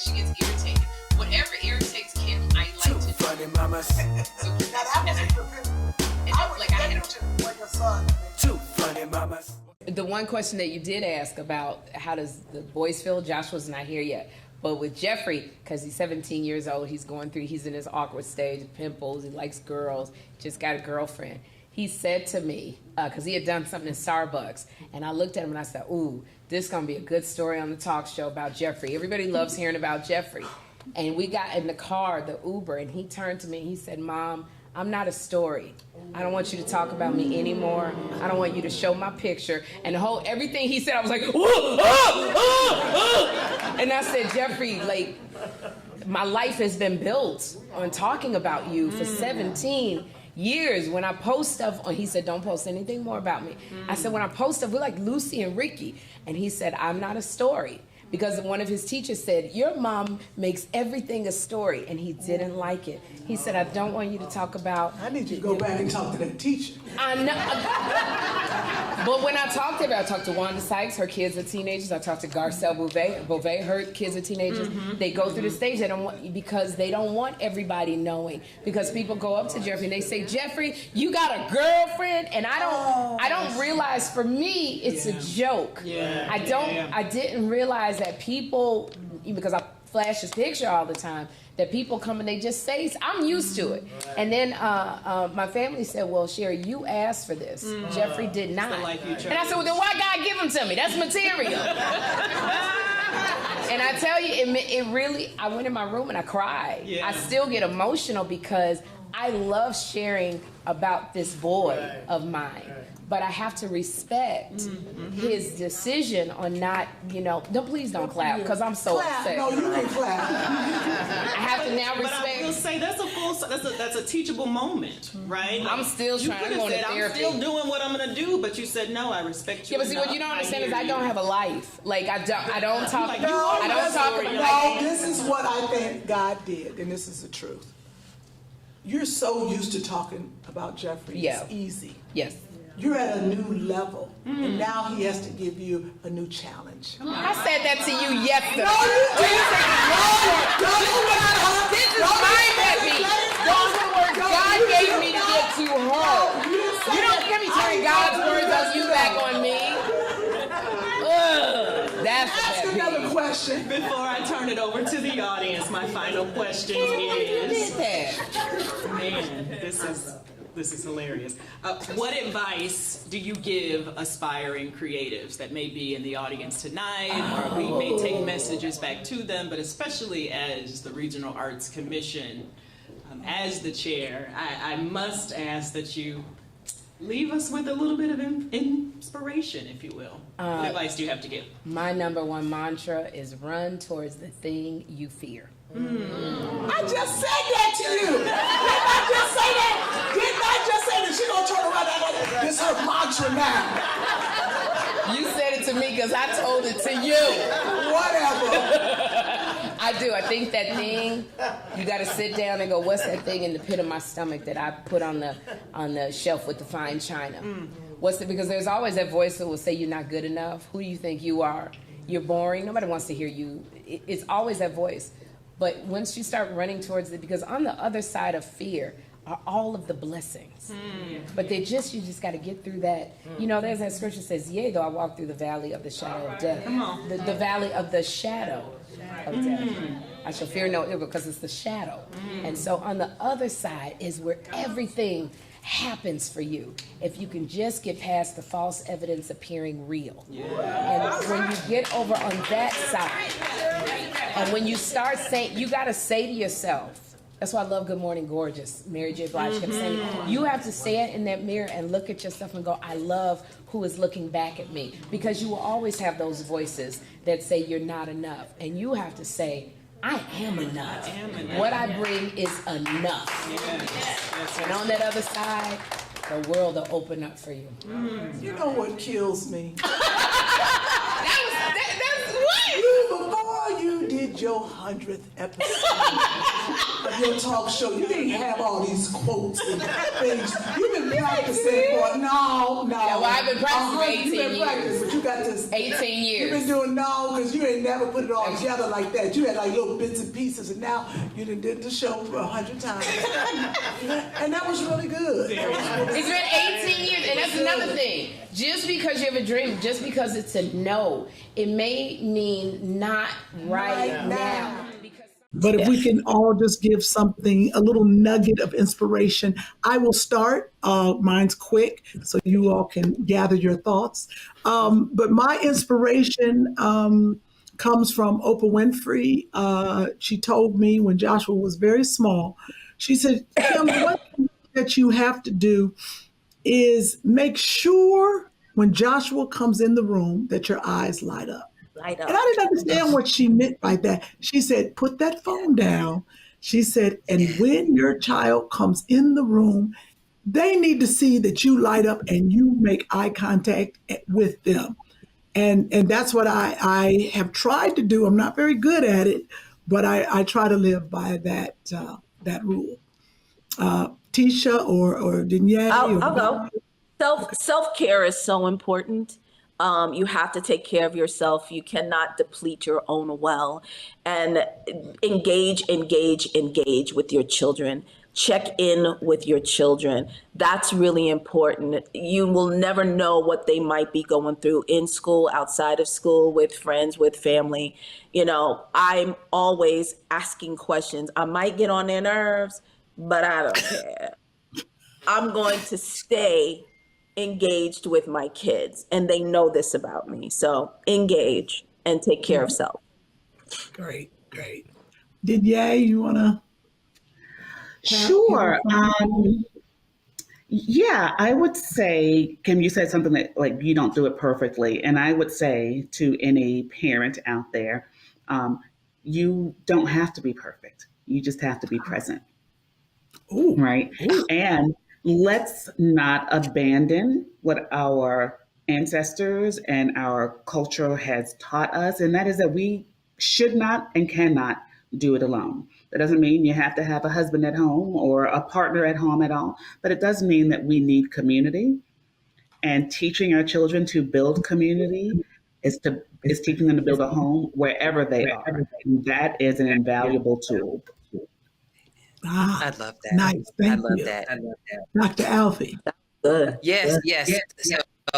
she gets irritated. Whatever irritates Kym, I like to do. Funny mamas. So, Now that was I had your son. Two funny mamas. The one question that you did ask about how does the boys feel, Joshua's not here yet. But with Jeffrey, because he's 17 years old, he's in his awkward stage, pimples, he likes girls, just got a girlfriend. He said to me, because he had done something in Starbucks, and I looked at him and I said, ooh, this is going to be a good story on the talk show about Jeffrey. Everybody loves hearing about Jeffrey. And we got in the car, the Uber, and he turned to me and he said, Mom, I'm not a story. I don't want you to talk about me anymore. I don't want you to show my picture. And everything he said, I was like, and I said, Jeffrey, like, my life has been built on talking about you for 17 years. When I post stuff, he said, don't post anything more about me. I said, when I post stuff, we're like Lucy and Ricky. And he said, I'm not a story. Because one of his teachers said, your mom makes everything a story, and he didn't like it. He said, I don't want you to talk about... I need you to go back and talk to that teacher. I know. But when I talked to her, I talked to Wanda Sykes, her kids are teenagers. I talked to Garcelle Beauvais, her kids are teenagers. They go through the stage, because they don't want everybody knowing. Because people go up to Jeffrey and they say, Jeffrey, you got a girlfriend? And I don't realize, for me, it's a joke. I didn't realize that people, because I flash his picture all the time, that people come and they just say, I'm used to it. And then my family said, well, Sherri, you asked for this. Jeffrey did not. And I said, well, then why God give him to me? That's material. And I tell you, it really, I went in my room and I cried. I still get emotional because I love sharing about this boy of mine. But I have to respect his decision on not, please don't clap, because I'm so upset. No, you can clap. I have to now respect. But I will say that's a teachable moment, right? Like, I'm still trying to go to therapy. I'm still doing what I'm gonna do, but you said no. I respect you. Yeah, but see, what you don't understand is I don't have a life. Like I don't talk. Like, I don't talk about. No, this is what I think God did, and this is the truth. You're so used to talking about Jeffrey. Yeah. It's easy. Yes. You're at a new level, and now he has to give you a new challenge. I said that to you yesterday. No, you didn't. This is my baby. Those are words God gave me to give to her. You don't get me turning God's words on you back on me. That's Ask another question. Before I turn it over to the audience, my final question is... Man, this is hilarious. What advice do you give aspiring creatives that may be in the audience tonight, or we may take messages back to them, but especially as the Regional Arts Commission, as the chair, I must ask that you leave us with a little bit of inspiration, if you will. What advice do you have to give? My number one mantra is run towards the thing you fear. I just said that to you. Didn't I just say that? Didn't I just say that? She gonna turn around and go, this is her mantra now. You said it to me because I told it to you. Whatever. I do. I think that thing, you got to sit down and go, what's that thing in the pit of my stomach that I put on the shelf with the fine china? What's it? Because there's always that voice that will say you're not good enough. Who do you think you are? You're boring. Nobody wants to hear you. It's always that voice. But once you start running towards it, because on the other side of fear are all of the blessings. But you just got to get through that. There's that scripture that says, yea, though I walk through the valley of the shadow of death. The valley of the shadow of death. I shall fear no evil, because it's the shadow. And so on the other side is where everything happens for you, if you can just get past the false evidence appearing real. And when you get over on that side, and when you start saying, you got to say to yourself, that's why I love Good Morning Gorgeous. Mary J. Blige kept saying, you have to stand in that mirror and look at yourself and go, I love who is looking back at me. Because you will always have those voices that say you're not enough. And you have to say, I am enough. What I bring is enough. And on that other side, the world will open up for you. You know what kills me? That's what? Before you did your 100th episode, of your talk show, you didn't have all these quotes and things. You've been practicing for, no. Yeah, well, I've been practicing for 18 You've been years. practicing, but you got this. 18 years. You've been doing because you ain't never put it all together like that. You had like little bits and pieces, and now you done did the show for 100 times. And that was really good. It's been 18 years, and that's another thing. Just because you have a dream, just because it's a no, it may mean not right now. But if we can all just give something, a little nugget of inspiration, I will start. Mine's quick, so you all can gather your thoughts. But my inspiration comes from Oprah Winfrey. She told me when Joshua was very small, she said, Kym, one thing that you have to do is make sure when Joshua comes in the room that your eyes light up. And I didn't understand what she meant by that. She said, put that phone down. She said, and when your child comes in the room, they need to see that you light up and you make eye contact with them. And that's what I have tried to do. I'm not very good at it, but I try to live by that rule. Tisha or Danielle? I'll go. Self-care is so important. You have to take care of yourself. You cannot deplete your own well. And engage with your children. Check in with your children. That's really important. You will never know what they might be going through in school, outside of school, with friends, with family. You know, I'm always asking questions. I might get on their nerves, but I don't care. I'm going to stay engaged with my kids, and they know this about me. So engage and take care of self. Great. Danielle, you want to? Sure. Yeah, I would say, Kym, you said something that like you don't do it perfectly. And I would say to any parent out there, you don't have to be perfect. You just have to be present. Ooh. Right. Ooh. And let's not abandon what our ancestors and our culture has taught us. And that is that we should not and cannot do it alone. That doesn't mean you have to have a husband at home or a partner at home at all, but it does mean that we need community, and teaching our children to build community is teaching them to build a home wherever they are. And that is an invaluable tool. I love that. Nice. Thank you. I love that. Dr. Alfie. Good. Yes.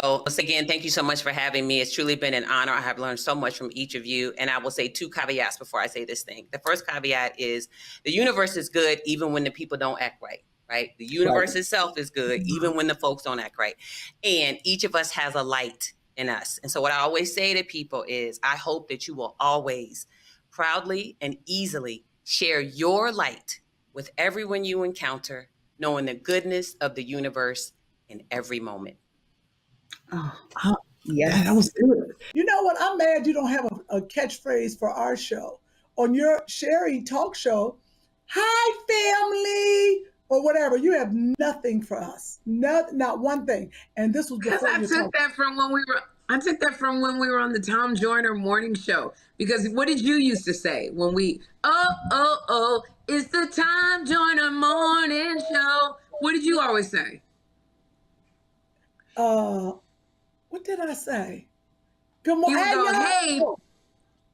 So once again, thank you so much for having me. It's truly been an honor. I have learned so much from each of you. And I will say 2 caveats before I say this thing. The first caveat is the universe is good even when the people don't act right? The universe itself is good even when the folks don't act right. And each of us has a light in us. And so what I always say to people is, I hope that you will always proudly and easily share your light with everyone you encounter, knowing the goodness of the universe in every moment. Yeah, that was good. You know what? I'm mad you don't have a catchphrase for our show. On your Sherri talk show, hi family, or whatever. You have nothing for us. Not one thing. And this was before I took that from when we were on the Tom Joyner Morning Show. Because what did you used to say when we, it's the Tom Joyner Morning Show. What did you always say? What did I say? Good morning.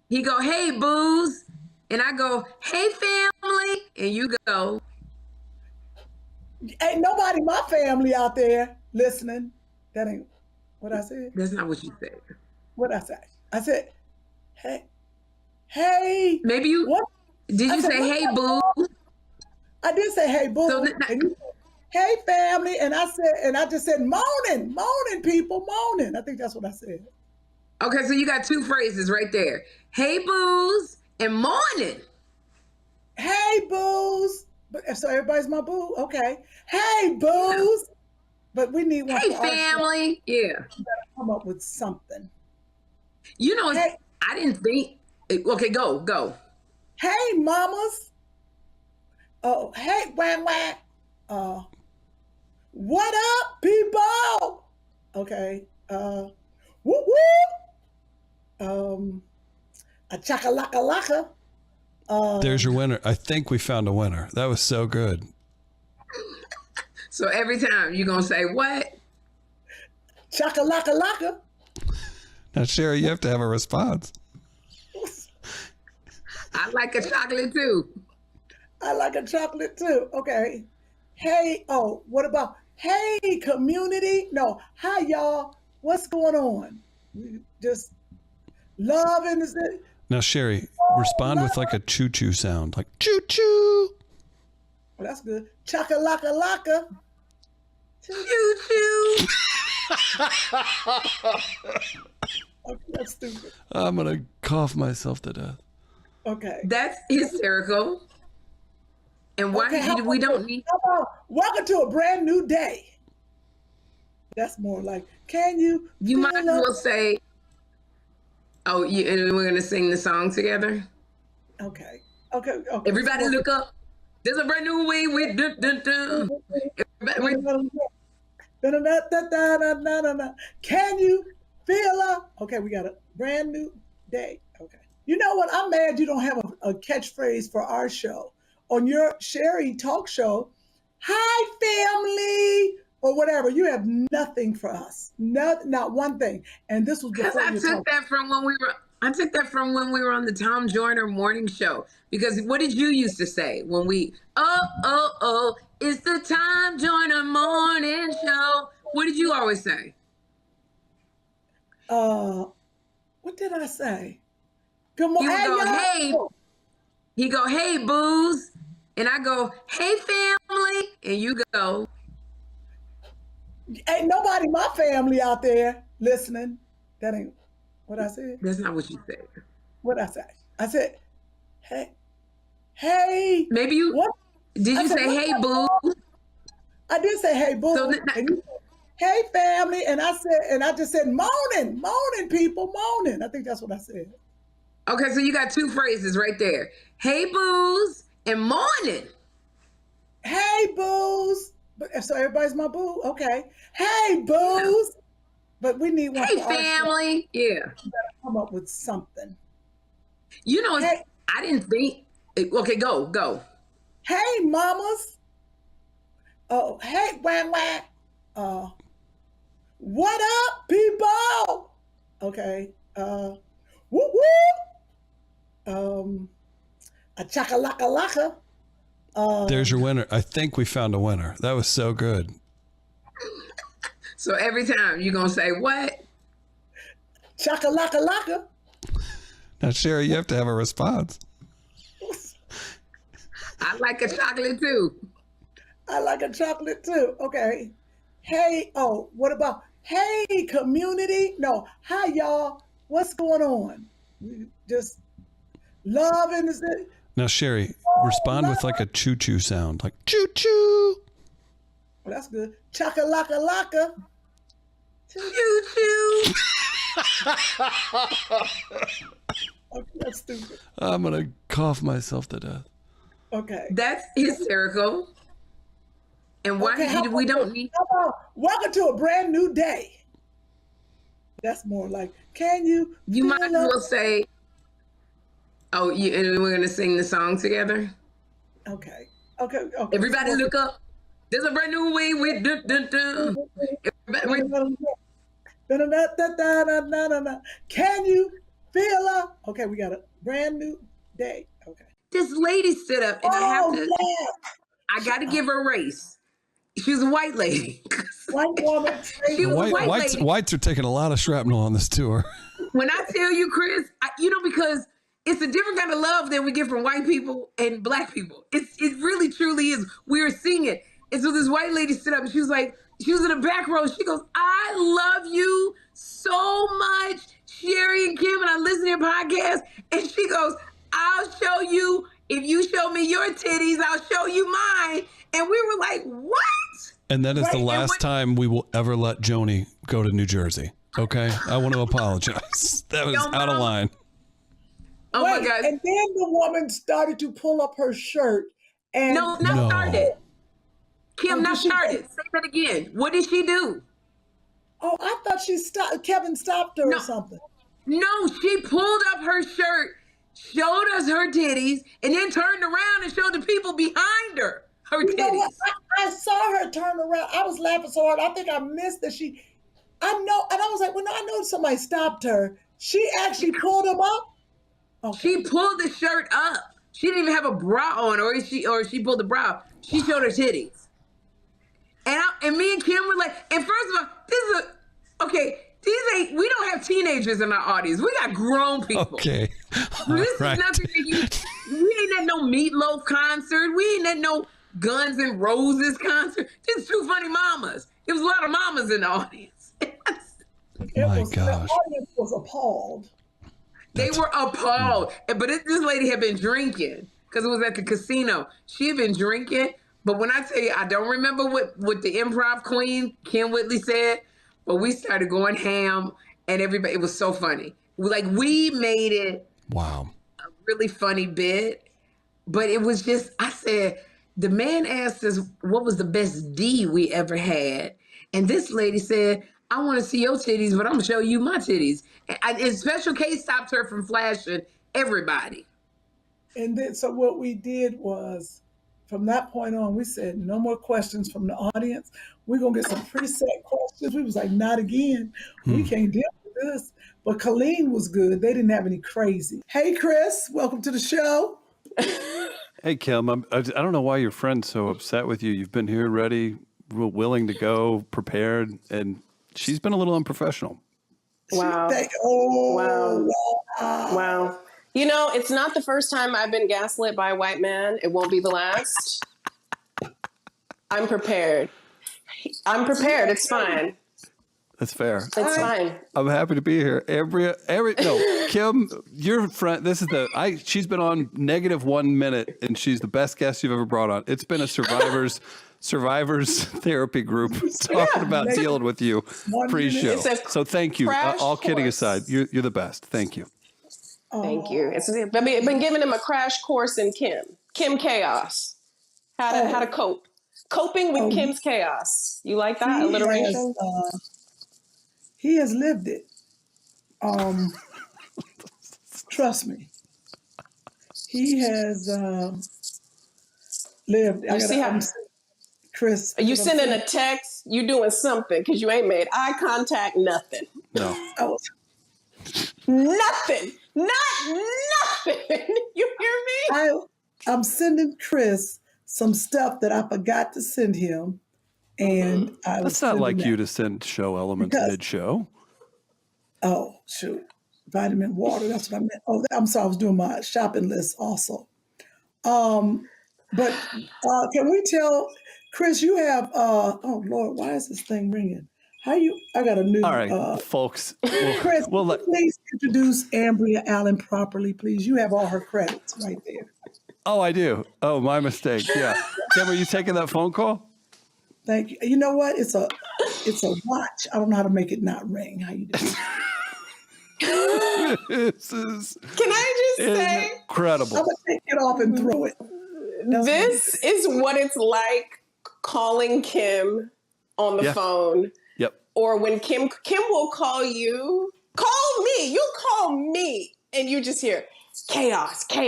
He go, hey, booze. And I go, hey, family. And you go, ain't nobody my family out there listening. That ain't what I said. That's not what you said. What I said? I said, hey. Maybe you, what? Did you say, hey, booze? I did say, hey, booze. So hey family, and I just said moaning people, moaning. I think that's what I said. Okay, so you got 2 phrases right there. Hey booze and morning. Hey booze. But so everybody's my boo? Okay. Hey booze. Yeah. But we need one. Hey family. Yeah. You gotta come up with something. You know, hey, I didn't think. Okay, go. Hey mamas. Oh, hey wang. What up, people? Okay. Whoop whoop. A chakalaka laka. There's your winner. I think we found a winner. That was so good. So every time you're going to say what? Chakalaka-laka. Now, Sherri, you have to have a response. I like a chocolate too. I like a chocolate too. Okay. Hey, oh, what about, hey, community? No, hi, y'all. What's going on? We just love in the city. Now, Sherri, respond with like a choo-choo sound, like choo-choo. Oh, that's good. Chakalaka-laka. Choo-choo. Okay, that's stupid. I'm going to cough myself to death. Okay. That's hysterical. And why Okay, we don't need... How about, welcome to a brand new day. That's more like, can you... You might as well say, oh, and we're going to sing the song together? Okay. Okay. Everybody look up. There's a brand new way with dun, dun, dun. Can you feel a... Okay, we got a brand new day. Okay. You know what? I'm mad you don't have a catchphrase for our show. On your Sherri talk show, hi, family, or whatever. You have nothing for us. Not one thing. And this was before I took that from when we were... I took that from when we were on the Tom Joyner Morning Show. Because what did you used to say when we, it's the Tom Joyner Morning Show. What did you always say? What did I say? Good morning. He go, hey, booze. And I go, hey, family. And you go, ain't nobody my family out there listening. That ain't what I said. That's not what you said. What I say? I said, hey. Maybe you, what? Did you say, hey, boo? I did say, hey, boo. So and you said, hey, family. And I just said, moaning, people, moaning. I think that's what I said. Okay, so you got two phrases right there. Hey, booze and morning. Hey, booze. So everybody's my boo? Okay. Hey, booze. But we need one. Hey, family. Yeah. You gotta come up with something. You know, hey, I didn't think. Okay, go. Hey, mamas. Oh, hey, wah. What up, people? Okay. Whoop whoop. A chakalaka-laka. There's your winner. I think we found a winner. That was so good. So every time you're going to say what? Chakalaka-laka. Now, Sherri, you have to have a response. I like a chocolate too. I like a chocolate too. Okay. Hey, oh, what about, hey, community? No, hi, y'all. What's going on? We just love in the city. Now, Sherri, respond with like a choo-choo sound, like choo-choo. Well, that's good. Chakalaka-laka. Choo-choo. Okay, that's stupid. I'm going to cough myself to death. Okay. That's hysterical. And why we don't need... How about, welcome to a brand new day. That's more like, can you... You might as well say, and we're going to sing the song together? Okay. Everybody look up. There's a brand new way with dun, dun, dun. Can you feel a... Okay, we got a brand new day. Okay. This lady stood up, and I got to give her a race. She was a white lady. White woman. She was a white lady. Whites are taking a lot of shrapnel on this tour. When I tell you, Chris, because it's a different kind of love that we get from white people and black people. It really, truly is. We were singing. And so this white lady stood up and she was in the back row. She goes, I love you so much, Sherri and Kym, and I listen to your podcast. And she goes, I'll show you, if you show me your titties, I'll show you mine. And we were like, what? And that is the last time we will ever let Joni go to New Jersey. Okay? I want to apologize. That was out of line. Oh my God. And then the woman started to pull up her shirt. And started. Kym, not started. Say that again. What did she do? Oh, I thought Kevin stopped her or something. No, she pulled up her shirt, showed us her titties and then turned around and showed the people behind her You know titties. what? I saw her turn around. I was laughing so hard. I think I missed that I know. And I was like, well, no, I know somebody stopped her. She actually pulled them up. Okay. She pulled the shirt up. She didn't even have a bra on, or she pulled the bra up. She showed her titties. And me and Kym were like, and first of all, we don't have teenagers in our audience. We got grown people. Okay. This is nothing that we ain't at no Meatloaf concert. We ain't at no Guns N' Roses concert. Just two funny mamas. There was a lot of mamas in the audience. The audience was appalled. They were appalled. But this lady had been drinking because it was at the casino. She had been drinking. But when I tell you, I don't remember what the improv queen, Kym Whitley, said, but we started going ham and everybody, it was so funny. We made it a really funny bit, but it was just, I said, the man asked us what was the best D we ever had. And this lady said, I want to see your titties, but I'm going to show you my titties. And Special K stopped her from flashing everybody. And then, so what we did was, from that point on, we said, no more questions from the audience. We're going to get some preset questions. We was like, not again. We can't deal with this. But Colleen was good. They didn't have any crazy. Hey, Chris, welcome to the show. Hey, Kym, I don't know why your friend's so upset with you. You've been here ready, willing to go, prepared, and she's been a little unprofessional. Wow. Wow. You know, it's not the first time I've been gaslit by a white man. It won't be the last. I'm prepared. It's fine. That's fair. It's fine. I'm happy to be here. Kym, your friend, she's been on -1 minute and she's the best guest you've ever brought on. It's been a survivors therapy group talking about dealing with you pre-show. So thank you. All kidding aside, you're the best. Thank you. Thank you. I've been giving him a crash course in Kym chaos. How to cope. Coping with Kym's chaos. You like that alliteration? He has lived it. Trust me. He has lived. You see how Chris? Are you sending a text? You doing something because you ain't made eye contact. Nothing. No. Nothing. Not nothing. You hear me? I'm sending Chris some stuff that I forgot to send him. And that's not like you to send show elements mid-show. Oh, shoot. Vitamin water, that's what I meant. Oh, I'm sorry, I was doing my shopping list also. But can we tell, Chris, you have, oh Lord, why is this thing ringing? I got a new. All right, folks. Chris, please introduce Ambria Allen properly, please. You have all her credits right there. Oh, I do. Oh, my mistake. Yeah. Kym, are you taking that phone call? Thank you. You know what? It's a watch. I don't know how to make it not ring. How you doing? Can I just say? Incredible. I'm going to take it off and throw it. This is what it's like calling Kym on the phone. Yep. Or when Kym will call you. Call me. You call me. And you just hear chaos. I'm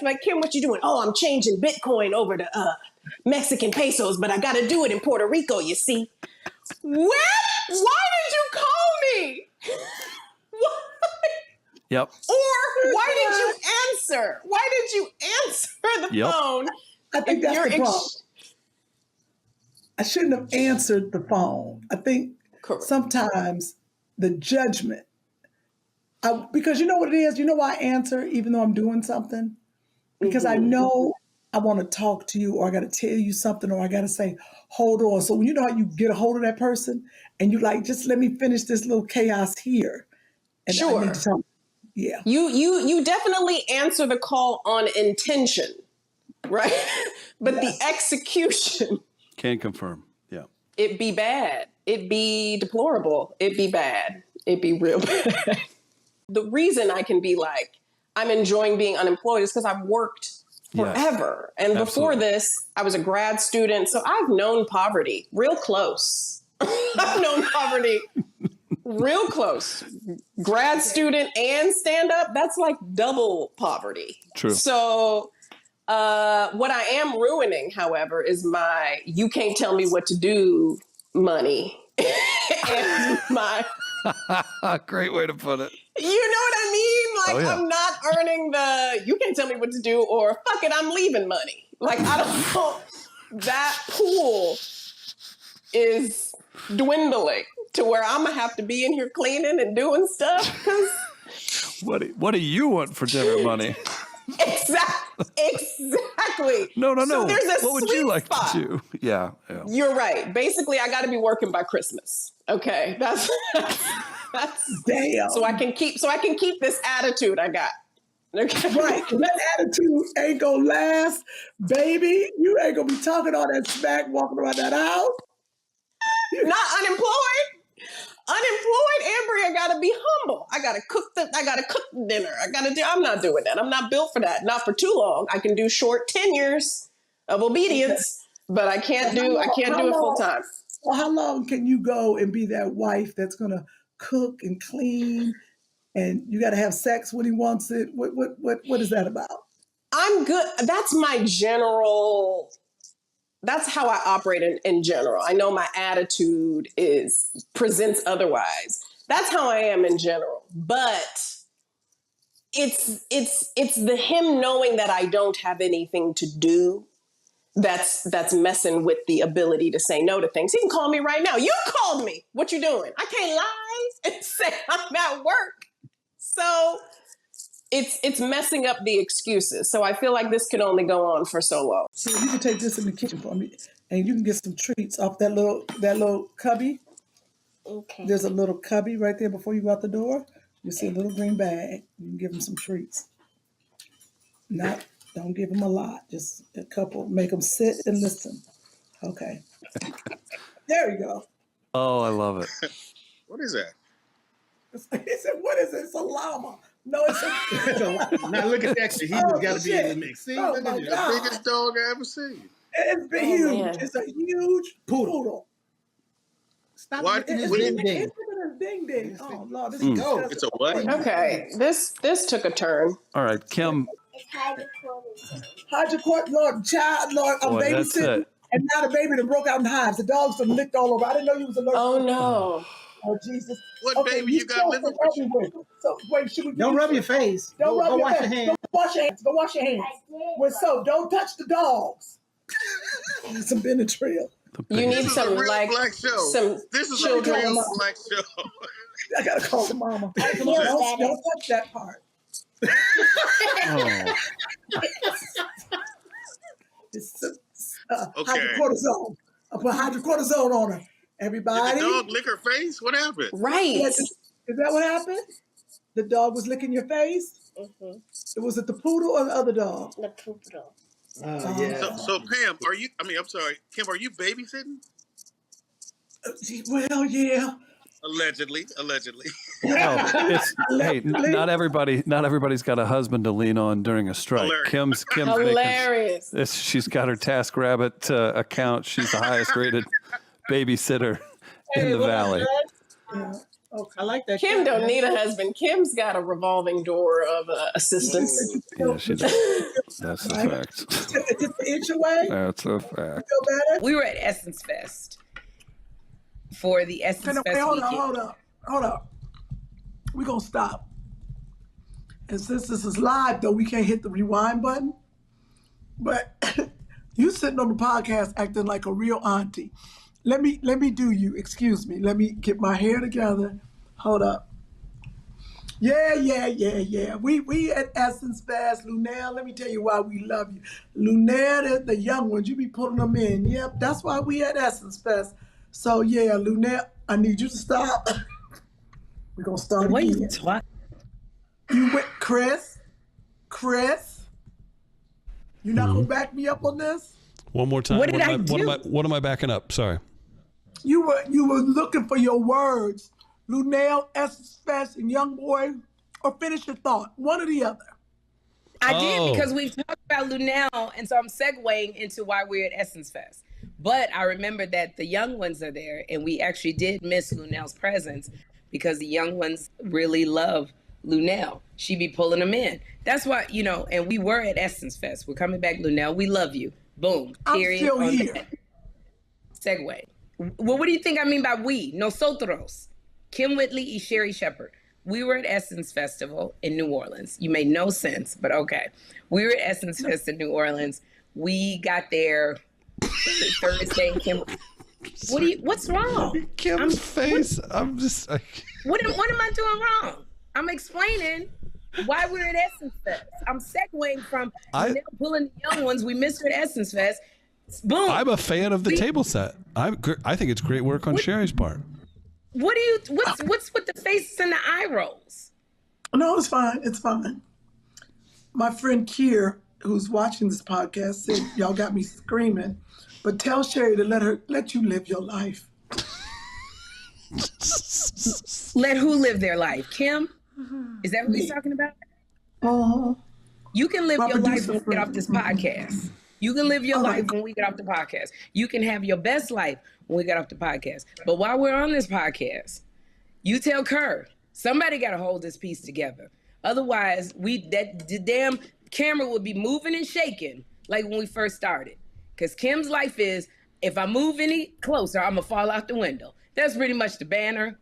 like, Kym, what you doing? Oh, I'm changing Bitcoin over to Mexican pesos, but I got to do it in Puerto Rico, you see. What? Why did you call me? Yep. Or why did you answer? Why did you answer the phone? I think that's the problem. I shouldn't have answered the phone. I think sometimes the judgment, because you know what it is? You know why I answer even though I'm doing something? Because I know I want to talk to you, or I got to tell you something, or I got to say, hold on. So when you know how you get a hold of that person and you like, just let me finish this little chaos here. And sure. I need to talk. Yeah. You definitely answer the call on intention, right? But the execution. Can confirm. Yeah. It be bad. It be deplorable. It be bad. It be real bad. The reason I can be like, I'm enjoying being unemployed is because I've worked forever. Yes, and before this, I was a grad student. So I've known poverty real close. I've known poverty Real close. Grad student and stand up, that's like double poverty. True. So what I am ruining, however, is my you can't tell me what to do money. And my Great way to put it. you know what I mean? Like I'm not earning the you can't tell me what to do or fuck it, I'm leaving money. Like I don't know. That pool is dwindling to where I'm gonna have to be in here cleaning and doing stuff because What do you want for dinner money? Exactly. No. So there's a What would you like spot. to do? Yeah. You're right. Basically, I got to be working by Christmas. Okay, that's Damn. so I can keep this attitude I got. Okay. Right. That attitude ain't gonna last, baby. You ain't gonna be talking all that smack walking around that house. Not unemployed. Unemployed, Ambria gotta be humble. I gotta cook the dinner. I'm not doing that. I'm not built for that. Not for too long. I can do short tenures of obedience, but I can't do it full time. Well, how long can you go and be that wife that's gonna cook and clean, and you got to have sex when he wants it? What is that about? I'm good. That's my general. That's how I operate in general. I know my attitude presents otherwise. That's how I am in general. But it's the him knowing that I don't have anything to do that's messing with the ability to say no to things. He can call me right now. You called me. What you doing? I can't lie and say I'm at work. So it's messing up the excuses. So I feel like this could only go on for so long. So you can take this in the kitchen for me, and you can get some treats off that little cubby. Okay. There's a little cubby right there before you go out the door. You see a little green bag. You can give them some treats. Don't give them a lot. Just a couple. Make them sit and listen. Okay. There you go. Oh, I love it. What is that? He said, "What is it? It's a llama." No, it's a Now look at that. He just got to be in the mix. See, Oh, look my at this. God. The biggest dog I ever seen. It's been huge. Man. It's a huge poodle. Stop What? looking at What- his ding. Look at this ding ding. Oh Lord, this Mm. is Go. It's a what? Okay, this took a turn. All right, Kym. hydrochloric, Lord, child, Lord, I'm Boy, that's babysitting, it. and now the baby that broke out in hives. The dogs done licked all over. I didn't know you was allergic. Oh no. Oh Jesus. What baby you got living with you? everywhere. So wait, should we Don't rub your face. Don't rub go your wash face. your hands. Go wash your hands. Go wash your hands. With soap. Don't touch the dogs. Some Benadryl. You need This is a some real like black show. some This is a children's. real black show. I gotta call the mama. Yes, Don't Daddy. touch that part. Oh, It's Okay. hydrocortisone. I put hydrocortisone on her. Did Everybody. the dog lick her face? What happened? Right. Is that what happened? The dog was licking your face? Was it the poodle or the other dog? The poodle. Oh, yeah. So Pam, I'm sorry, Kym, are you babysitting? Well, yeah. Allegedly. well, hey, not everybody's got a husband to lean on during a strike. Hilarious. Kym's Hilarious. making, she's got her TaskRabbit account. She's the highest rated babysitter in the valley. Yeah. Okay. I like that. Kym don't need a husband. Kym's got a revolving door of assistance. Yeah, she does. That's a fact. Just an inch away. That's a fact. Feel better? We were at Essence Fest for the Essence Fest Hold weekend. up. We're going to stop. And since this is live, though, we can't hit the rewind button. But you sitting on the podcast acting like a real auntie. Let me do you. Excuse me. Let me get my hair together. Hold up. Yeah. We at Essence Fest. Lunel, let me tell you why we love you. Lunel, the young ones, you be pulling them in. Yep, that's why we at Essence Fest. So yeah, Lunel, I need you to stop. We're gonna start What are again. you talking? You went, Chris. You're not gonna back me up on this? One more time. What did I do? What am I backing up? Sorry. You were looking for your words. Lunel, Essence Fest, and Young Boy, or finish your thought. One or the other. I Oh. did because we've talked about Lunel, and so I'm segueing into why we're at Essence Fest. But I remember that the young ones are there, and we actually did miss Lunel's presence because the young ones really love Lunel. She be pulling them in. That's why, and we were at Essence Fest. We're coming back, Lunel. We love you. Boom. Period. I'm still here. Segue. Well, what do you think I mean by we? Nosotros. Kym Whitley and Sherri Shepherd. We were at Essence Festival in New Orleans. You made no sense, but okay. We were at Essence Fest in New Orleans. We got there Thursday. What's wrong? Kim's face. I'm just like... What am I doing wrong? I'm explaining why we're at Essence Fest. I'm segueing from pulling the young ones. We missed her at Essence Fest. Boom. I'm a fan of the table set. I think it's great work on Sherri's part. What's with the faces and the eye rolls? No, it's fine. It's fine. My friend Kier, who's watching this podcast, said y'all got me screaming. But tell Sherri to let you live your life. Let who live their life? Kym? Is that what he's talking about? You can live your life when we get off this podcast. You can live your life when we get off the podcast. You can have your best life when we get off the podcast. But while we're on this podcast, you tell Kerr, somebody got to hold this piece together. Otherwise, the damn camera would be moving and shaking like when we first started. Because Kym's life is, if I move any closer, I'm going to fall out the window. That's pretty much the banner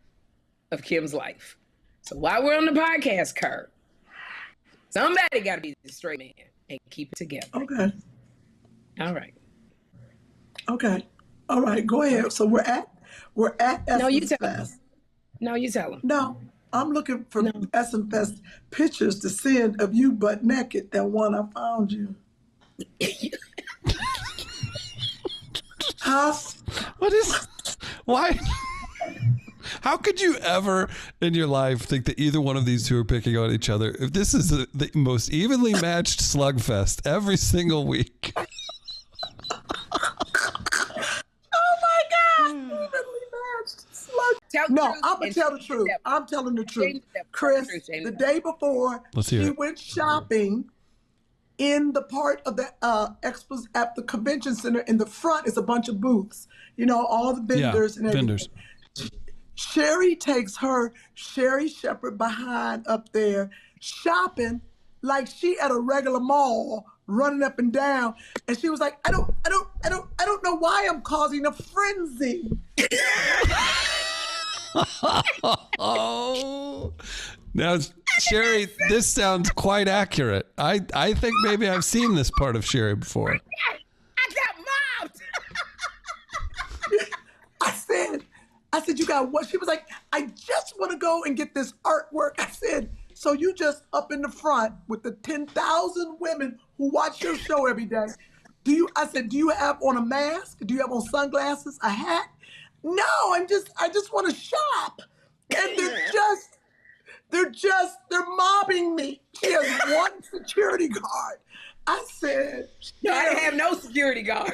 of Kym's life. So while we're on the podcast, Kerr, somebody got to be the straight man and keep it together. Okay. All right. Okay. All right. Go ahead. So we're at Essence Fest. No, you tell him. No, I'm looking for Essence Fest pictures to send of you butt naked. That one I found you. Huh? Why? How could you ever in your life think that either one of these two are picking on each other if this is the most evenly matched slugfest every single week? No, I'm going to tell the truth. I'm telling the truth. Chris, the day before, she went shopping in the part of the expos at the convention center. In the front is a bunch of booths, all the vendors and everything. Vendors. Sherri takes her Sherri Shepherd behind up there shopping like she at a regular mall, running up and down. And she was like, I don't know why I'm causing a frenzy. Oh, now, Sherri, this sounds quite accurate. I think maybe I've seen this part of Sherri before. I got mobbed. I said, you got what? She was like, I just want to go and get this artwork. I said, so you just up in the front with the 10,000 women who watch your show every day. I said, do you have on a mask? Do you have on sunglasses, a hat? No, I just want to shop. And they're mobbing me. She has one security guard. I said, I didn't have no security guard.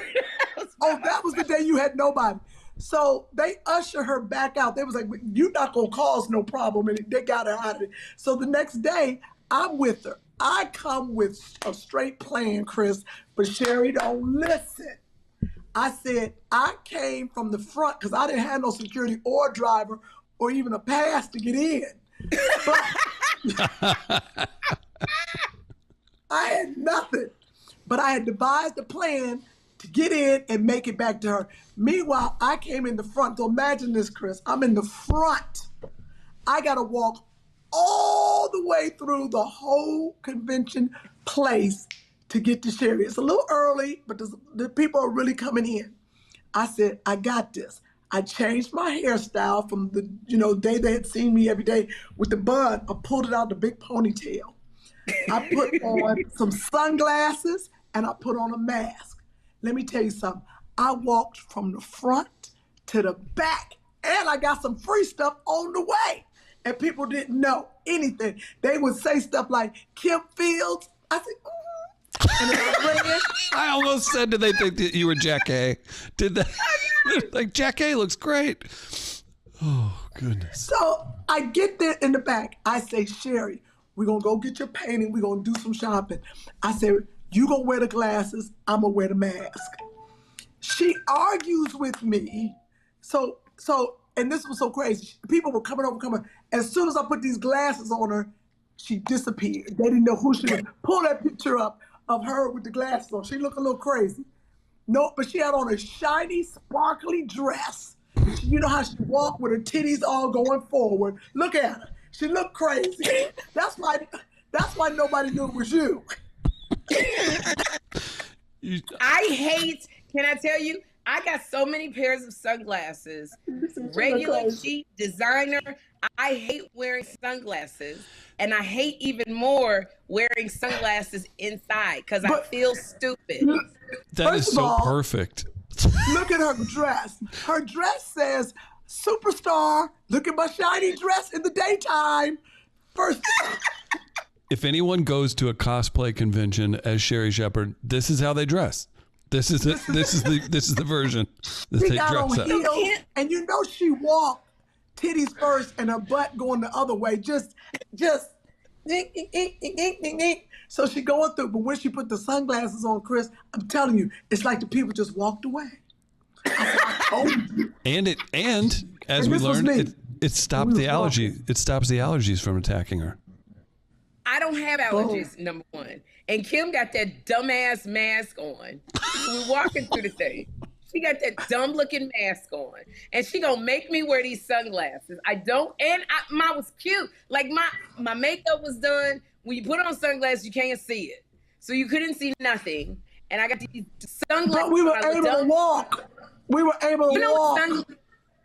That was the day you had nobody. So they usher her back out. They was like, you're not going to cause no problem. And they got her out of it. So the next day, I'm with her. I come with a straight plan, Chris, but Sherri don't listen. I said, I came from the front because I didn't have no security or driver or even a pass to get in. But I had nothing. But I had devised a plan to get in and make it back to her. Meanwhile, I came in the front. So imagine this, Chris. I'm in the front. I got to walk all the way through the whole convention place to get to Sherri. It's a little early, but the people are really coming in. I said, I got this. I changed my hairstyle from the day they had seen me every day with the bun. I pulled it out the big ponytail. I put on some sunglasses and I put on a mask. Let me tell you something. I walked from the front to the back and I got some free stuff on the way. And people didn't know anything. They would say stuff like, Kym Fields. I said, I almost said, did they think that you were Jack A? Did they? Like, Jack A looks great. Oh, goodness. So I get there in the back. I say, Sherri, we're going to go get your painting. We're going to do some shopping. I said, you going to wear the glasses. I'm going to wear the mask. She argues with me. So and this was so crazy. People were coming. As soon as I put these glasses on her, she disappeared. They didn't know who she was. Pull that picture up of her with the glasses on. She looked a little crazy. No, but she had on a shiny, sparkly dress. You know how she walked with her titties all going forward. Look at her. She looked crazy. That's why nobody knew it was you. Can I tell you, I got so many pairs of sunglasses, regular, cheap, designer. I hate wearing sunglasses, and I hate even more wearing sunglasses inside because I feel stupid. That is so perfect. Look at her dress. Her dress says, superstar, look at my shiny dress in the daytime. First. If anyone goes to a cosplay convention as Sherri Shepherd, this is how they dress. This is the version that She they got dress on up. heels, and you know she walked titties first and her butt going the other way. Just so she going through. But when she put the sunglasses on, Chris, I'm telling you, it's like the people just walked away. And as we learned, it stopped the allergy. It stops the allergies from attacking her. I don't have allergies, number one. And Kym got that dumbass mask on. We're walking through the thing. She got that dumb looking mask on. And she gonna make me wear these sunglasses. I don't, and mine was cute. Like my makeup was done. When you put on sunglasses, you can't see it. So you couldn't see nothing. And I got these sunglasses. But we were able to walk. We were able to walk.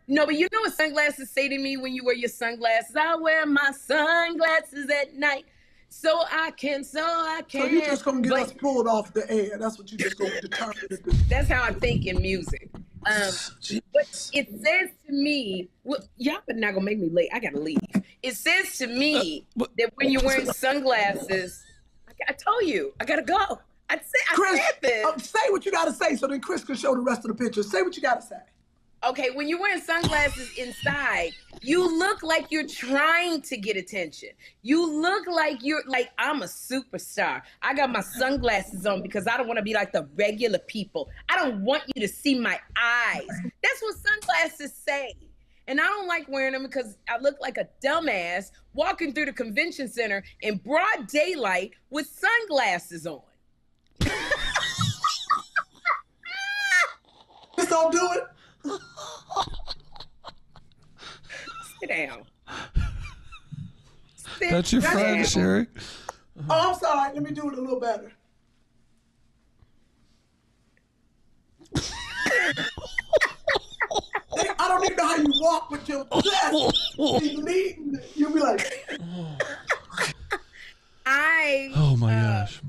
No, but you know what sunglasses say to me when you wear your sunglasses? I wear my sunglasses at night. So I can. So you're just gonna get us pulled off the air. That's what you just gonna determine to do. That's how I think in music. But it says to me, well, y'all are not gonna make me late. I gotta leave. It says to me that when you're wearing sunglasses, I told you, I gotta go. Chris, said this. Say what you gotta say so then Chris can show the rest of the picture. Say what you gotta say. Okay, when you're wearing sunglasses inside, you look like you're trying to get attention. You look like I'm a superstar. I got my sunglasses on because I don't want to be like the regular people. I don't want you to see my eyes. That's what sunglasses say. And I don't like wearing them because I look like a dumbass walking through the convention center in broad daylight with sunglasses on. Just don't do it. Sit down. That's your friend, Sherri? Oh, I'm sorry. Let me do it a little better. I don't even know how you walk with your chest. You'll be like. Oh my gosh.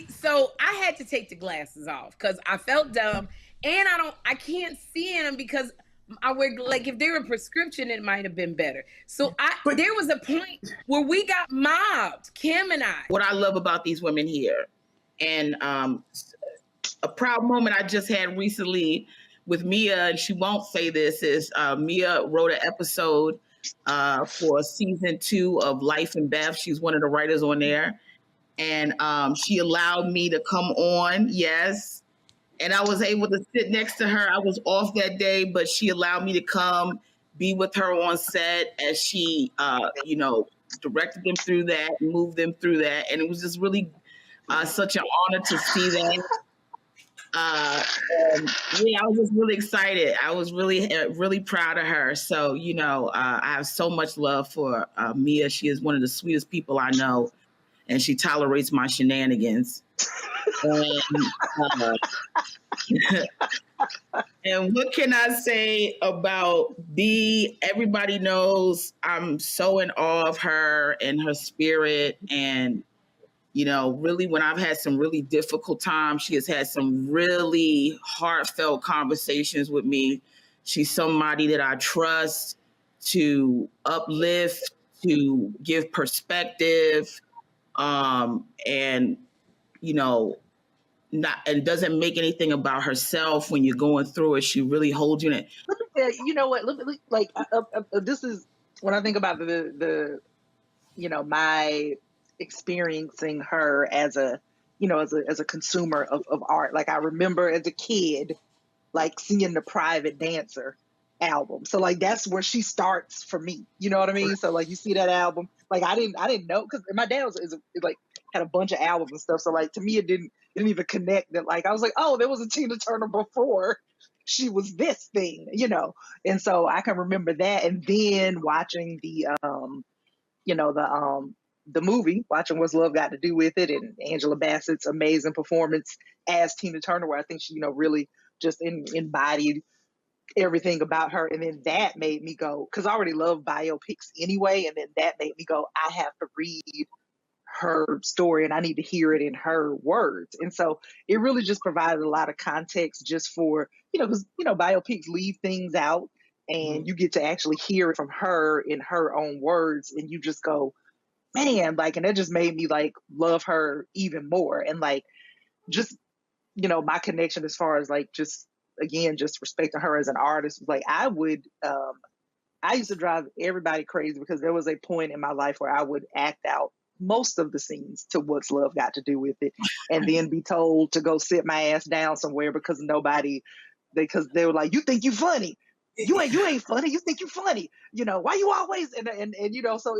So I had to take the glasses off because I felt dumb, and I can't see in them because I wear, like, if they were a prescription, it might have been better. So there was a point where we got mobbed, Kym and I. What I love about these women here, and a proud moment I just had recently with Mia, and she won't say this, is Mia wrote an episode for season 2 of Life and Beth. She's one of the writers on there. And she allowed me to come on, yes. And I was able to sit next to her. I was off that day, but she allowed me to come be with her on set as she, directed them through that, moved them through that. And it was just really such an honor to see that. I was just really excited. I was really proud of her. So, I have so much love for Mia. She is one of the sweetest people I know. And she tolerates my shenanigans. And what can I say about B? Everybody knows I'm so in awe of her and her spirit. And, really when I've had some really difficult times, she has had some really heartfelt conversations with me. She's somebody that I trust to uplift, to give perspective. And doesn't make anything about herself when you're going through it. She really holds you in it. Let me tell you, you know what? This is when I think about the my experiencing her as a consumer of art. Like I remember as a kid, like seeing The Private Dancer, album. So like that's where she starts for me. You know what I mean? So like you see that album, like I didn't know, because my dad is like had a bunch of albums and stuff. So like to me it didn't even connect that. Like I was like, oh, there was a Tina Turner before she was this thing, you know. And so I can remember that, and then watching the the movie, watching What's Love Got to Do with It, and Angela Bassett's amazing performance as Tina Turner, where I think she, really just embodied everything about her. And then that made me go, because I already love biopics anyway, and then that made me go, I have to read her story and I need to hear it in her words. And so it really just provided a lot of context just for, because, biopics leave things out, and you get to actually hear it from her in her own words, and you just go, man, like, and that just made me like love her even more. And like, just, my connection as far as like, just again, just respecting her as an artist was like, I used to drive everybody crazy because there was a point in my life where I would act out most of the scenes to What's Love Got to Do with It, and then be told to go sit my ass down somewhere because because they were like, you think you funny. You ain't funny. You think you funny. Why you always, so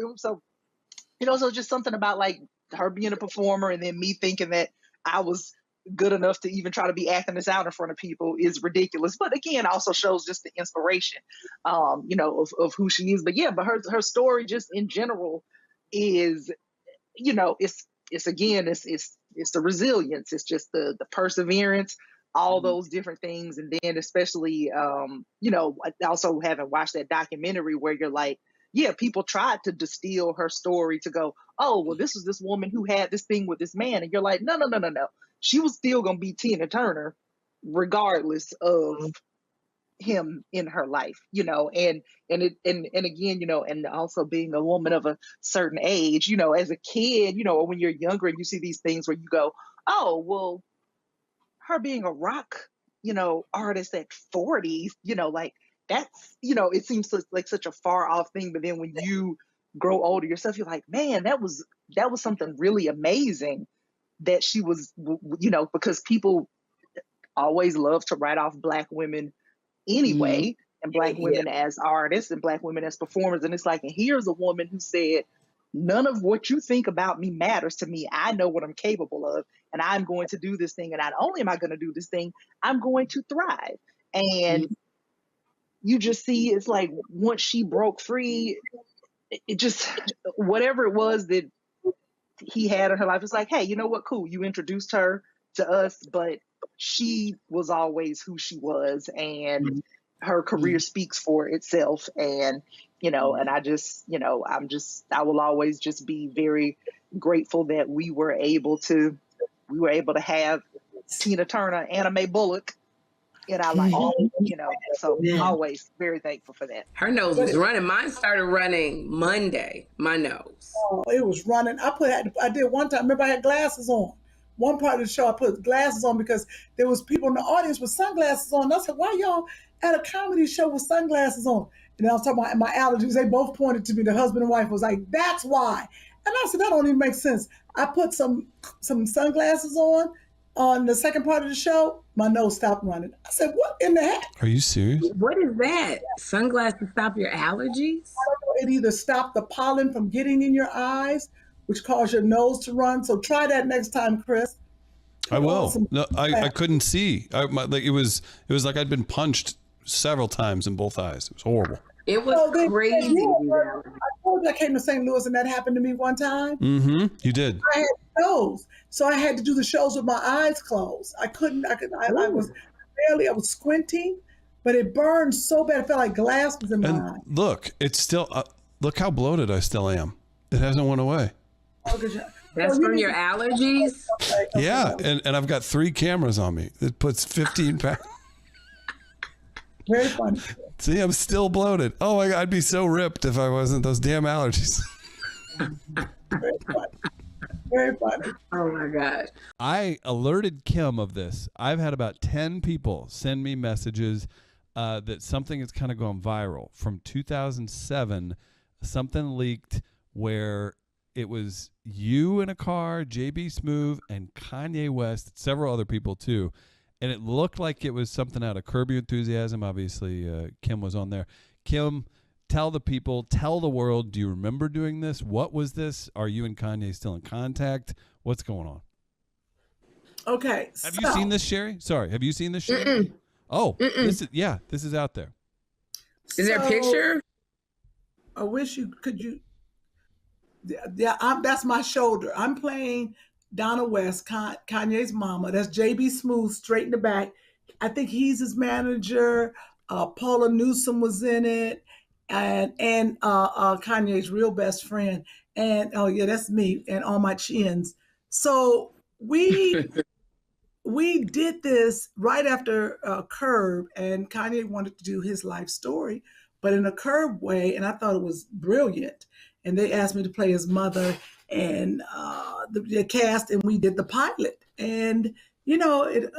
it was so just something about like her being a performer, and then me thinking that I was good enough to even try to be acting this out in front of people is ridiculous. But again, also shows just the inspiration, of who she is. But yeah, but her story just in general is, it's the resilience. It's just the perseverance, all those different things. And then especially, also having watched that documentary where you're like, yeah, people tried to distill her story to go, oh, well, this was this woman who had this thing with this man. And you're like, no. She was still going to be Tina Turner regardless of him in her life, and again, and also being a woman of a certain age, as a kid, or when you're younger and you see these things where you go, oh, well, her being a rock, artist at 40, like that's, it seems like such a far off thing. But then when you grow older yourself, you're like, man, that was something really amazing that she was, because people always love to write off Black women anyway, and Black women as artists and Black women as performers. And it's like, and here's a woman who said, none of what you think about me matters to me. I know what I'm capable of, and I'm going to do this thing. And not only am I going to do this thing, I'm going to thrive. And you just see, it's like once she broke free, it just, whatever it was that he had in her life, it's like, hey, you know what? Cool. You introduced her to us, but she was always who she was, and her career speaks for itself. And, and I just, I will always just be very grateful that we were able to have Tina Turner, Anna Mae Bullock in our life, so always very thankful for that. Her nose was running. Mine started running Monday, my nose. Oh, it was running. I did one time, remember I had glasses on. One part of the show, I put glasses on because there was people in the audience with sunglasses on. And I said, why y'all at a comedy show with sunglasses on? And I was talking about my allergies. They both pointed to me. The husband and wife was like, that's why. And I said, that don't even make sense. I put some sunglasses on the second part of the show. My nose stopped running. I said, what in the heck? Are you serious? What is that? Sunglasses stop your allergies? I don't know. It either stopped the pollen from getting in your eyes, which caused your nose to run. So try that next time, Chris. I will. No, I couldnn't see. It was like I'd been punched several times in both eyes. It was horrible. It was crazy. I told you I came to St. Louis and that happened to me one time. Mm-hmm. You did. I had shows, so I had to do the shows with my eyes closed. I was squinting, but it burned so bad. It felt like glass was in my eye. Look, it's still, look how bloated I still am. It hasn't went away. That's from your allergies? Yeah, and I've got 3 cameras on me. It puts 15 pounds. Very funny. See, I'm still bloated. Oh my God, I'd be so ripped if I wasn't those damn allergies. Very funny. Very funny. Oh my God. I alerted Kym of this. I've had about 10 people send me messages that something has kind of gone viral. From 2007, something leaked where it was you in a car, JB Smoove, and Kanye West, several other people too. and it looked like it was something out of Curb Your Enthusiasm. Obviously, Kym was on there. Kym, tell the people, tell the world, do you remember doing this? What was this? Are you and Kanye still in contact? What's going on? Okay. Have you seen this, Sherri? Sorry, have you seen this, Sherri? Oh, this is out there. Is there a picture? I wish you could. That's my shoulder. I'm playing Donna West, Kanye's mama. That's JB Smooth, straight in the back. I think he's his manager. Paula Newsome was in it, and Kanye's real best friend. And oh yeah, that's me and all my chins. So we did this right after Curb, and Kanye wanted to do his life story, but in a Curb way, and I thought it was brilliant. And they asked me to play his mother and the cast, and we did the pilot. And you know, it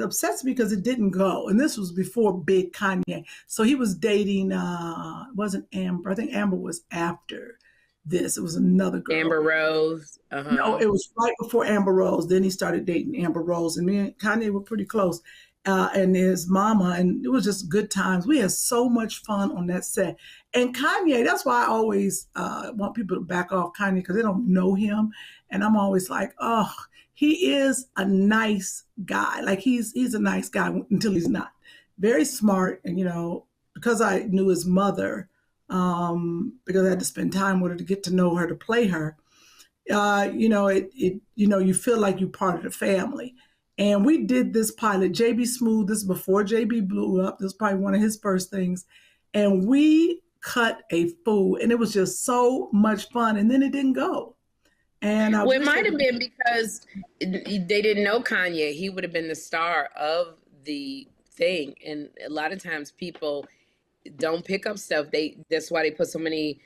upsets me because it didn't go. And this was before big Kanye, so he was dating. It wasn't Amber. I think Amber was after this. It was another girl. Amber Rose. No, it was right before Amber Rose. Then he started dating Amber Rose, and me and Kanye were pretty close. And his mama, and it was just good times. We had so much fun on that set. And Kanye, that's why I always want people to back off Kanye, because they don't know him. And I'm always like, oh, he is a nice guy. Like he's a nice guy until he's not. Very smart, and you know, because I knew his mother, because I had to spend time with her to get to know her, to play her. You know, you feel like you're part of the family. And we did this pilot, JB Smooth. This is before JB blew up. This was probably one of his first things. And we cut a fool, and it was just so much fun. And then it didn't go. And well, it might have been because they didn't know Kanye. He would have been the star of the thing. And a lot of times people don't pick up stuff. That's why they put so many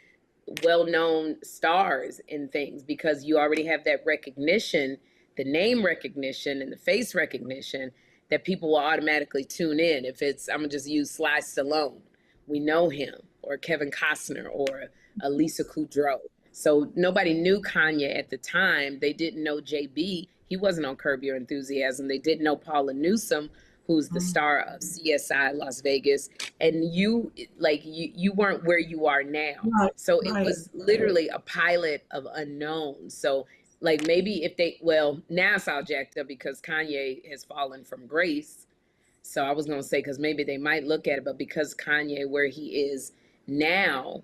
well-known stars in things, because you already have that recognition, the name recognition and the face recognition, that people will automatically tune in. If it's, I'm gonna just use Sly Stallone, we know him, or Kevin Costner, or Lisa Kudrow. So nobody knew Kanye at the time. They didn't know JB. He wasn't on Curb Your Enthusiasm. They didn't know Paula Newsome, who's the star of CSI Las Vegas. And you weren't where you are now. Right, so it was literally a pilot of unknown. So like maybe if now it's all jacked up because Kanye has fallen from grace. So I was going to say, because maybe they might look at it, but because Kanye, where he is now,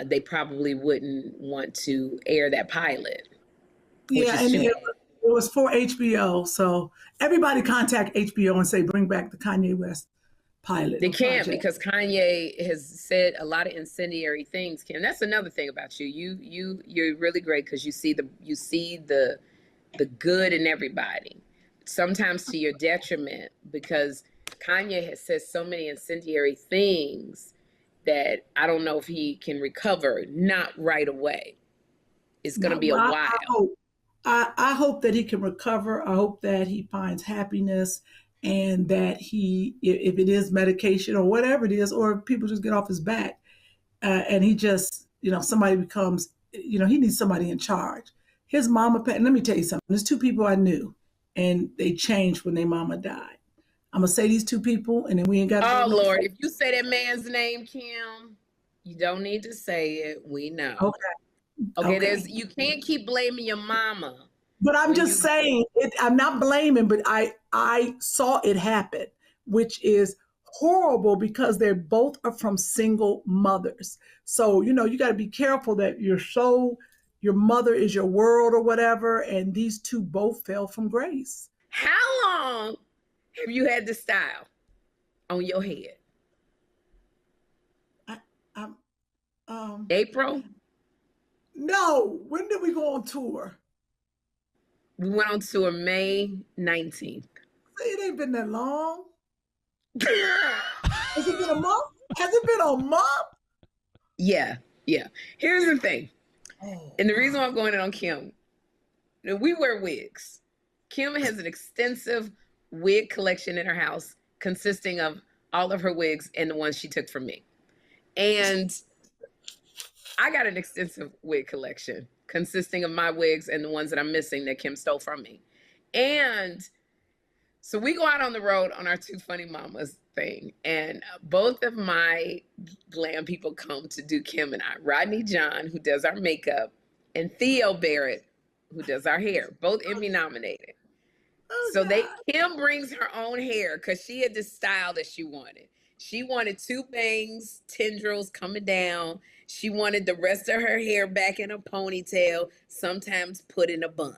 they probably wouldn't want to air that pilot. Yeah, and it was for HBO. So everybody contact HBO and say, bring back the Kanye West pilot. They can't, because Kanye has said a lot of incendiary things, Kym. That's another thing about you. You're really great because you see the good in everybody. Sometimes to your detriment, because Kanye has said so many incendiary things that I don't know if he can recover, not right away. It's going to be a while. I hope that he can recover. I hope that he finds happiness, and that he, if it is medication or whatever it is, or people just get off his back, and he just, somebody becomes, he needs somebody in charge. His mama, and let me tell you something, there's two people I knew, and they changed when their mama died. I'm going to say these two people, and then we ain't got to. Oh, Lord, if you say that man's name, Kym, you don't need to say it. We know. Okay. You can't keep blaming your mama. But I'm just saying, I'm not blaming, but I saw it happen, which is horrible because they're both are from single mothers. So, you got to be careful that your mother is your world or whatever. And these two both fell from grace. How long have you had this style on your head? April? No. When did we go on tour? We went on tour May 19th. It ain't been that long. Has it been a month? Has it been a month? Yeah. Here's the thing. And the reason why I'm going in on Kym, we wear wigs. Kym has an extensive wig collection in her house consisting of all of her wigs and the ones she took from me. And I got an extensive wig collection consisting of my wigs and the ones that I'm missing that Kym stole from me. And So we go out on the road on our Two Funny Mamas thing, and both of my glam people come to do Kym and I. Rodney John, who does our makeup, and Theo Barrett, who does our hair, both Emmy nominated. So Kym brings her own hair because she had the style that she wanted. She wanted 2 bangs, tendrils coming down. She wanted the rest of her hair back in a ponytail, sometimes put in a bun.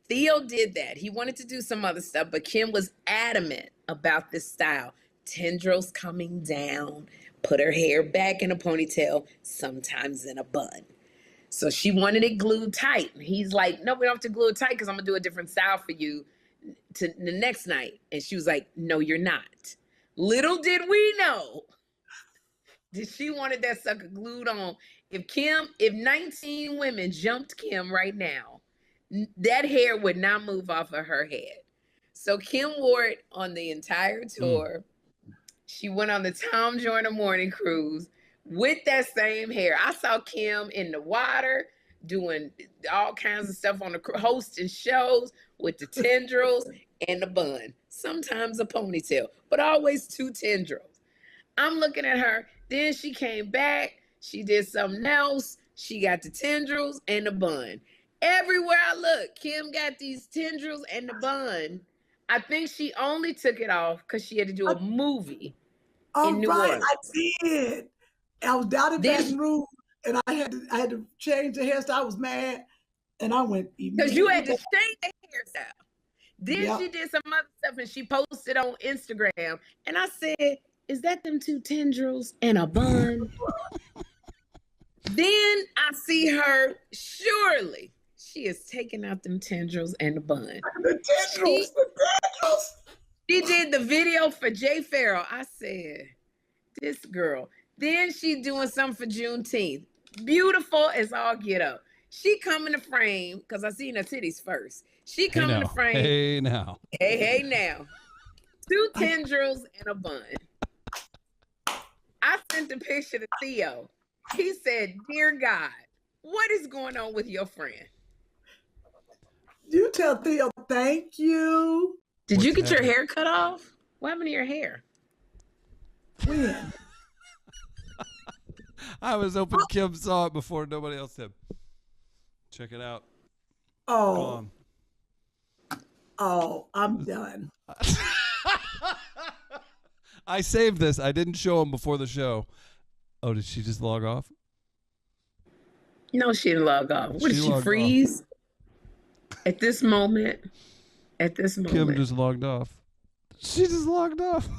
Theo did that. He wanted to do some other stuff, but Kym was adamant about this style. Tendrils coming down, put her hair back in a ponytail, sometimes in a bun. So she wanted it glued tight. He's like, no, we don't have to glue it tight because I'm going to do a different style for you to the next night. And she was like, no, you're not. Little did we know that she wanted that sucker glued on. If 19 women jumped Kym right now, that hair would not move off of her head. So Kym wore it on the entire tour. She went on the Tom Joyner Morning Cruise with that same hair. I saw Kym in the water doing all kinds of stuff on the hosting shows with the tendrils and the bun. Sometimes a ponytail, but always 2 tendrils. I'm looking at her. Then she came back. She did something else. She got the tendrils and the bun. Everywhere I look, Kym got these tendrils and the bun. I think she only took it off because she had to do a movie in New Orleans. I did. I was down in Baton Rouge, and I had to change the hairstyle. I was mad, and I went because you had to change the hairstyle. Then she did some other stuff, and she posted on Instagram, and I said, "Is that them 2 tendrils and a bun?" Then I see her. Surely she is taking out them tendrils and the bun. The tendrils. She did the video for Jay Farrell. I said, "This girl." Then she doing something for Juneteenth. Beautiful as all get up. She come in the frame, because I seen her titties first. She come in the frame. Hey now. Hey now. 2 tendrils and a bun. I sent the picture to Theo. He said, "Dear God, what is going on with your friend?" You tell Theo, thank you. Did you get your hair cut off? What happened to your hair? When? I was hoping Kym saw it before nobody else did. Check it out. Oh, I'm done. I saved this. I didn't show him before the show. Oh, did she just log off? No, she didn't log off. What, did she freeze? At this moment? Kym just logged off. She just logged off.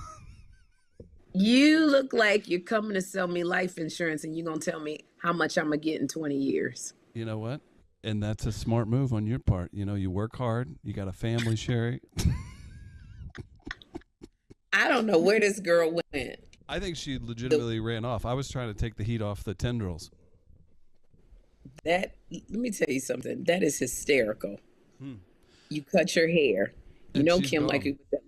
You look like you're coming to sell me life insurance and you're going to tell me how much I'm going to get in 20 years. You know what? And that's a smart move on your part. You know, you work hard. You got a family, Sherri. I don't know where this girl went. I think she legitimately ran off. I was trying to take the heat off the tendrils. Let me tell you something. That is hysterical. You cut your hair. You know Kym like it with that.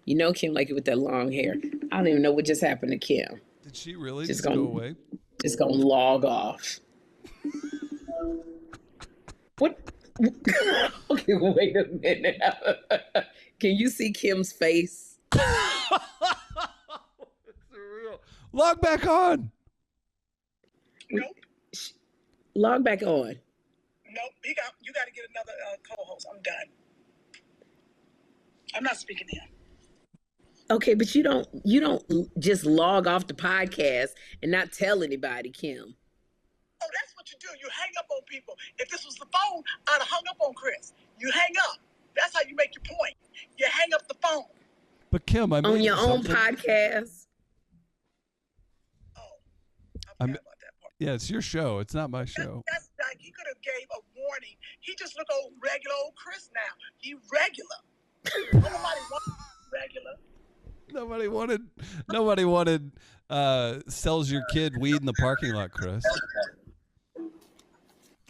You know Kym like it with that long hair. I don't even know what just happened to Kym. Did she really just go away? Just gonna log off. What? Okay, wait a minute. Can you see Kym's face? It's real. Log back on. Nope. Log back on. Nope. You got to get another co-host. I'm done. I'm not speaking to him. Okay, but you don't just log off the podcast and not tell anybody, Kym. Oh, that's what you do. You hang up on people. If this was the phone, I'd have hung up on Chris. You hang up. That's how you make your point. You hang up the phone. But Kym, I on your own podcast. Oh, I forgot about that part. Yeah, it's your show. It's not my show. That's like he could have gave a warning. He just look old regular old Chris now. He regular. Nobody wants regular. Nobody wanted sells your kid weed in the parking lot, Chris.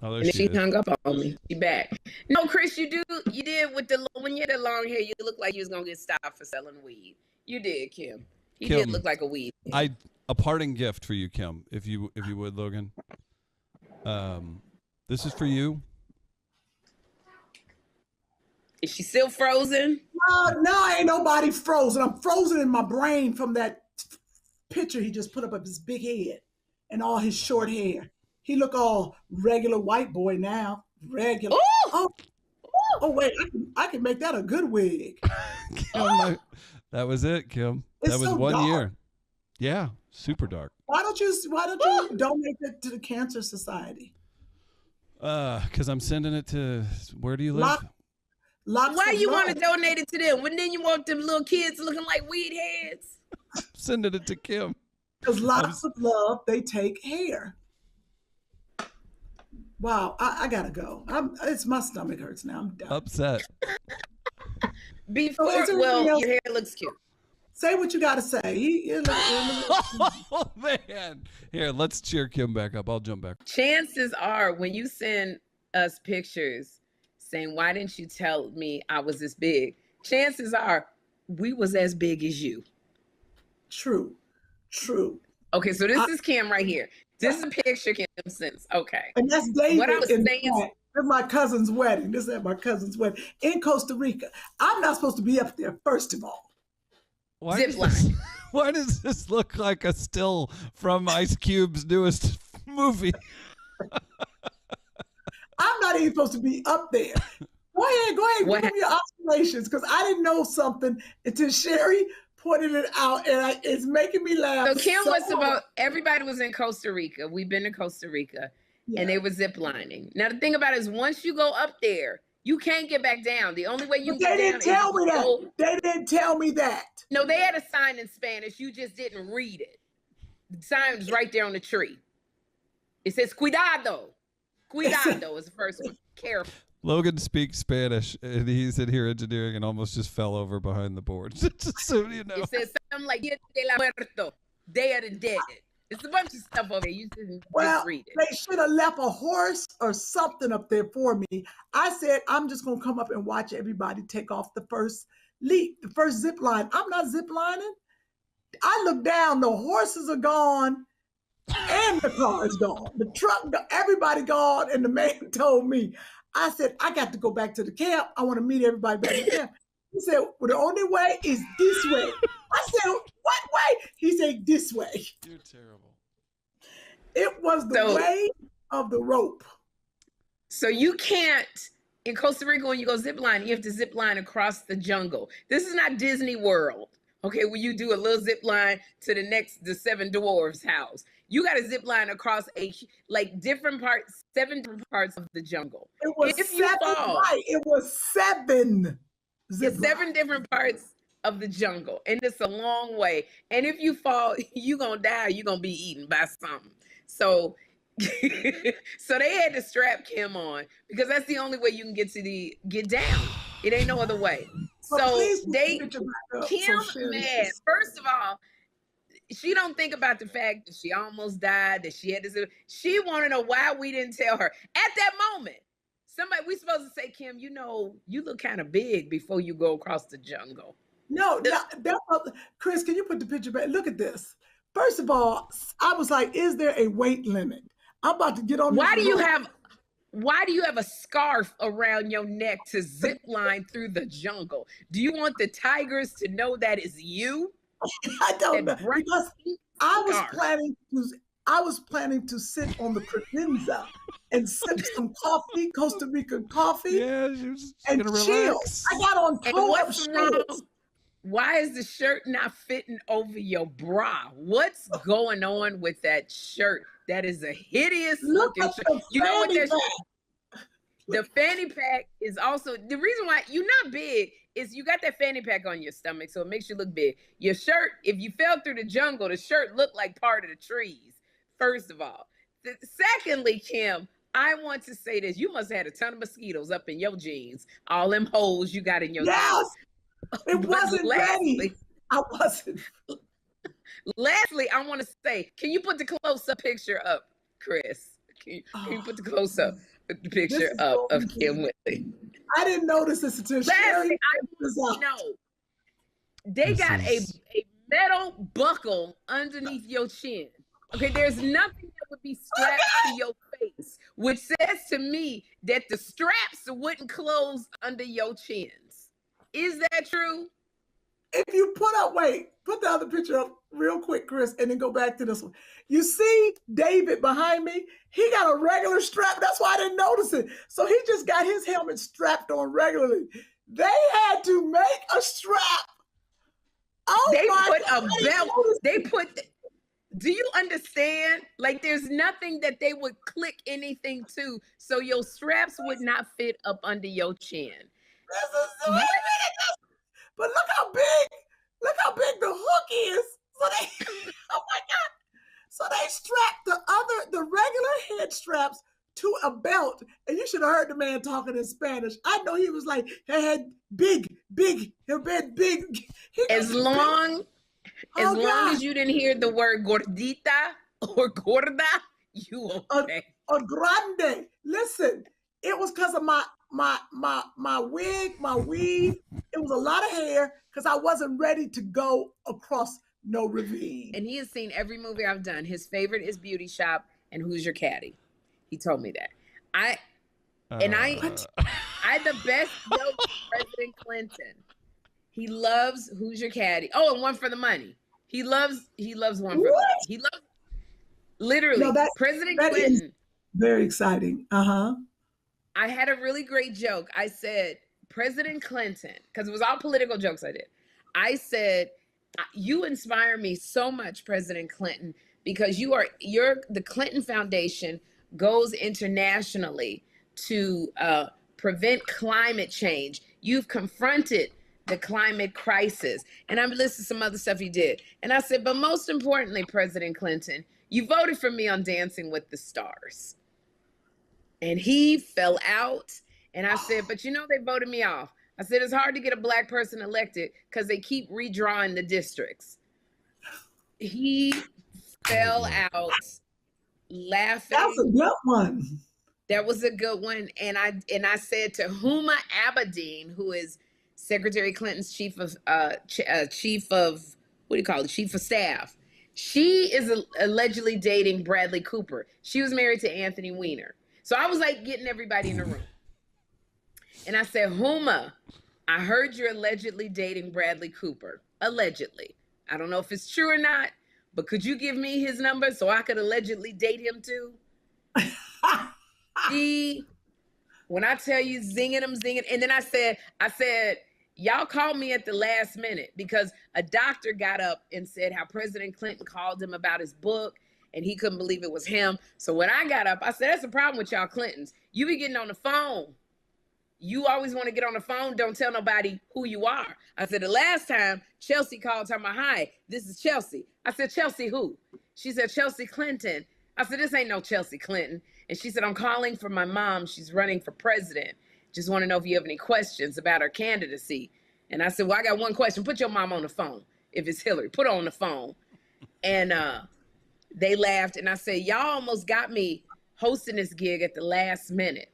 Oh, there she hung up on me. She back. No, Chris, you did when you had that long hair, you looked like you was gonna get stopped for selling weed. You did, Kym. He did look like a weed. A parting gift for you, Kym, if you would, Logan. This is for you. Is she still frozen? Now ain't nobody frozen. I'm frozen in my brain from that picture he just put up of his big head and all his short hair. He look all regular white boy now. Regular. Oh wait, I can make that a good wig. Kym, that was it, Kym. It's That was so 1 dark. year. Yeah, super dark. Why don't you donate it to the Cancer Society? Because I'm sending it to, where do you live? Why you want to donate it to them? When then you want them little kids looking like weed heads? Sending it to Kym. Because lots of love, they take hair. Wow, I gotta go. It's my stomach hurts now. I'm done. Upset. Before, is there anything else? your hair looks cute. Say what you gotta say. Oh man! Here, let's cheer Kym back up. I'll jump back. Chances are, when you send us pictures saying, "Why didn't you tell me I was this big?" Chances are, we was as big as you. True. Okay, so this is Kym right here. This is a picture Kym sends. Okay. And that's David. What I was saying. At my cousin's wedding. This is at my cousin's wedding in Costa Rica. I'm not supposed to be up there, first of all. Why does this look like a still from Ice Cube's newest movie? I'm not even supposed to be up there. Go ahead. Give me your observations, because I didn't know something until Sherri pointed it out, and it's making me laugh. So Kym was everybody was in Costa Rica. We've been to Costa Rica, and they were zip lining. Now the thing about it is, once you go up there, you can't get back down. The only way you can get down They didn't tell me that. No, they had a sign in Spanish. You just didn't read it. The sign was right there on the tree. It says "Cuidado." Cuidado is the first one. Careful. Logan speaks Spanish, and he's in here engineering and almost just fell over behind the board. Just so you know. It says something like "Dia de la Muerto," Day of the Dead. It's a bunch of stuff over there. You just read it. They should have left a horse or something up there for me. I said, I'm just going to come up and watch everybody take off the first leap, the first zip line. I'm not zip lining. I look down, the horses are gone and the car is gone. The truck, everybody gone. And the man told me, I said, I got to go back to the camp. I want to meet everybody back at the camp. He said, well, the only way is this way. I said, what way? He said, this way. You're terrible. It was the way of the rope. So you can't, in Costa Rica, when you go zip line, you have to zip line across the jungle. This is not Disney World. Okay, when you do a little zip line to the Seven Dwarfs house, you got to zip line across seven different parts of the jungle. It was It was seven. It's 7 different parts of the jungle, and it's a long way. And if you fall, you're gonna die. You're gonna be eaten by something. So, so they had to strap Kym on because that's the only way you can get down. It ain't no other way. So Kym mad. First of all, she don't think about the fact that she almost died, that she had this. She want to know why we didn't tell her at that moment. We supposed to say, Kym, you know, you look kind of big before you go across the jungle. No, Chris, can you put the picture back? Look at this. First of all, I was like, is there a weight limit? I'm about to get on. Why do you have a scarf around your neck to zip line through the jungle? Do you want the tigers to know that is you? I don't know, because I was planning to sit on the credenza and sip some coffee, Costa Rican coffee, yeah, and chill. I got on toe-up shorts. Why is the shirt not fitting over your bra? What's going on with that shirt? That is a hideous looking shirt. You know what that shirt? The fanny pack is also the reason why you're not big is you got that fanny pack on your stomach, so it makes you look big. Your shirt, if you fell through the jungle, the shirt looked like part of the trees. First of all. Secondly, Kym, I want to say this. You must have had a ton of mosquitoes up in your jeans. All them holes you got in your jeans. It wasn't ready. I wasn't. Lastly, I want to say, can you put the close-up picture up, Chris? Can you put the close-up picture up of Kym Whitley? I didn't notice this until Sherri. They got a metal buckle underneath your chin. Okay, there's nothing that would be strapped to your face, which says to me that the straps wouldn't close under your chins. Is that true? If you put the other picture up real quick, Chris, and then go back to this one. You see David behind me? He got a regular strap. That's why I didn't notice it. So he just got his helmet strapped on regularly. They had to make a strap. Oh, they my put God. a belt. They put. Do you understand? Like, there's nothing that they would click anything to, so your straps would not fit up under your chin. But look how big the hook is. So they, oh my God. So they strapped the regular head straps to a belt. And you should have heard the man talking in Spanish. I know he was like, he had big. As long as you didn't hear the word gordita or gorda, you okay. A grande. Listen, it was because of my wig, my weave. It was a lot of hair because I wasn't ready to go across no ravine. And he has seen every movie I've done. His favorite is Beauty Shop and Who's Your Caddy. He told me that. I the best joke with President Clinton. He loves Who's Your Caddy. Oh, and One for the Money. He loves One for the Money. He loves literally President Clinton. Very exciting. Uh-huh. I had a really great joke. I said, President Clinton, because it was all political jokes I did. I said, you inspire me so much, President Clinton, because the Clinton Foundation goes internationally to prevent climate change. You've confronted the climate crisis. And I'm listing some other stuff you did. And I said, but most importantly, President Clinton, you voted for me on Dancing with the Stars. And he fell out. And I said, but you know, they voted me off. I said, it's hard to get a Black person elected because they keep redrawing the districts. He fell out laughing. That was a good one. That was a good one. And I said to Huma Abedin, who is Secretary Clinton's chief of staff. She is allegedly dating Bradley Cooper. She was married to Anthony Weiner. So I was like getting everybody in the room. And I said, Huma, I heard you're allegedly dating Bradley Cooper. Allegedly. I don't know if it's true or not, but could you give me his number so I could allegedly date him too? When I tell you zinging. And then I said, y'all called me at the last minute because a doctor got up and said how President Clinton called him about his book and he couldn't believe it was him. So when I got up, I said, that's the problem with y'all Clintons. You be getting on the phone. You always want to get on the phone. Don't tell nobody who you are. I said, the last time Chelsea called, talking about, hi, this is Chelsea. I said, Chelsea who? She said, Chelsea Clinton. I said, this ain't no Chelsea Clinton. And she said, I'm calling for my mom. She's running for president. Just want to know if you have any questions about her candidacy. And I said, well, I got one question. Put your mom on the phone. If it's Hillary, put her on the phone. And they laughed. And I said, y'all almost got me hosting this gig at the last minute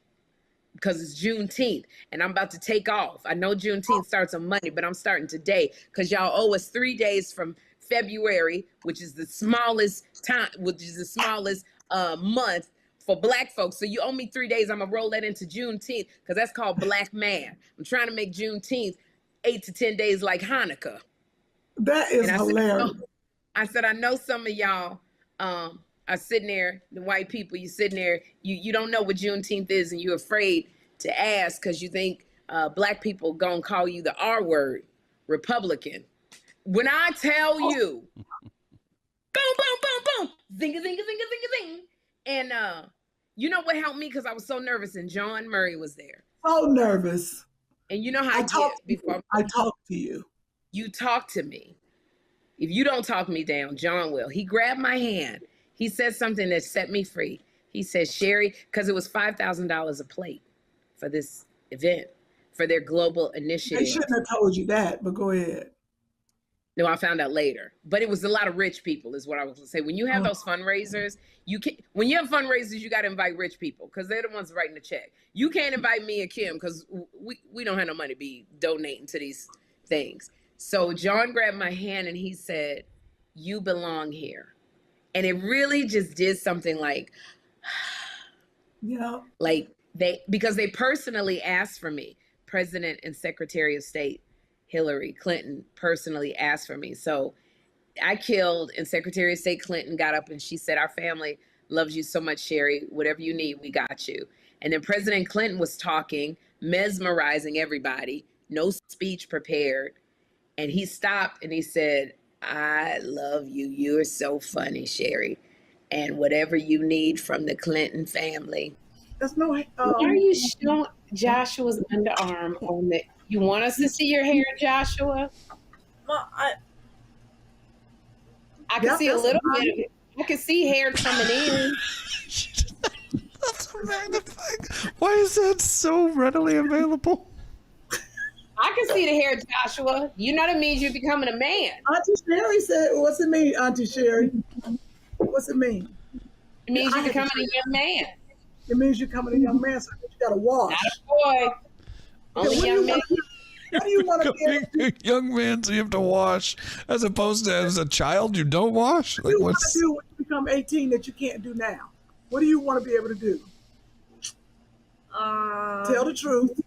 because it's Juneteenth and I'm about to take off. I know Juneteenth starts on Monday, but I'm starting today because y'all owe us 3 days from February, which is the smallest month for Black folks. So you owe me 3 days. I'm gonna roll that into Juneteenth because that's called Black Man. I'm trying to make Juneteenth 8 to 10 days like Hanukkah. That is hilarious. I said, I know some of y'all are sitting there, the white people, you sitting there, you don't know what Juneteenth is and you're afraid to ask because you think Black people gonna call you the R word, Republican. When I tell you, boom, boom, boom, boom, zing, zing, zing, zing, zing. And you know what helped me? Because I was so nervous and John Murray was there. So nervous. And you know how I get before I talk to you. You talk to me. If you don't talk me down, John will. He grabbed my hand. He said something that set me free. He said, Sherri, because it was $5,000 a plate for this event, for their global initiative. They shouldn't have told you that, but go ahead. No, I found out later. But it was a lot of rich people is what I was going to say. When you have those fundraisers, when you have fundraisers, you got to invite rich people because they're the ones writing the check. You can't invite me and Kym because we don't have no money to be donating to these things. So John grabbed my hand and he said, you belong here. And it really just did something like, yeah, like because they personally asked for me, President and Secretary of State, Hillary Clinton personally asked for me. So I killed, and Secretary of State Clinton got up and she said, our family loves you so much, Sherri. Whatever you need, we got you. And then President Clinton was talking, mesmerizing everybody, no speech prepared. And he stopped and he said, I love you. You're so funny, Sherri. And whatever you need from the Clinton family. That's no. Why are you showing Joshua's underarm on the? You want us to see your hair, Joshua? Well, I can see a little bit of it. I can see hair coming in. That's magnifying. Why is that so readily available? I can see the hair, Joshua. You know that means you're becoming a man. Auntie Sherri said, what's it mean, Auntie Sherri? What's it mean? It means you're becoming a young man. It means you're becoming a young man, so you got to wash. Not a boy. Only young man. What do you want to be able to do? Young man, so you have to wash, as opposed to as a child you don't wash. What do you want to do when you become 18 that you can't do now? What do you want to be able to do? Tell the truth.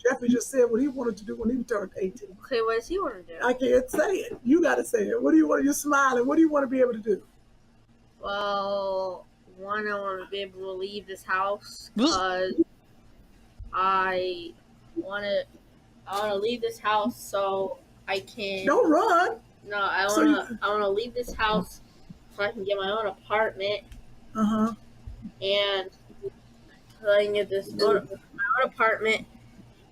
Jeffrey just said what he wanted to do when he turned 18. Okay, what does he want to do? I can't say it. You got to say it. What do you want? You're smiling. What do you want to be able to do? Well, one, I want to be able to leave this house because I want to leave this house so I can. Don't run. No, I want to leave this house so I can get my own apartment. And so I can get my own apartment,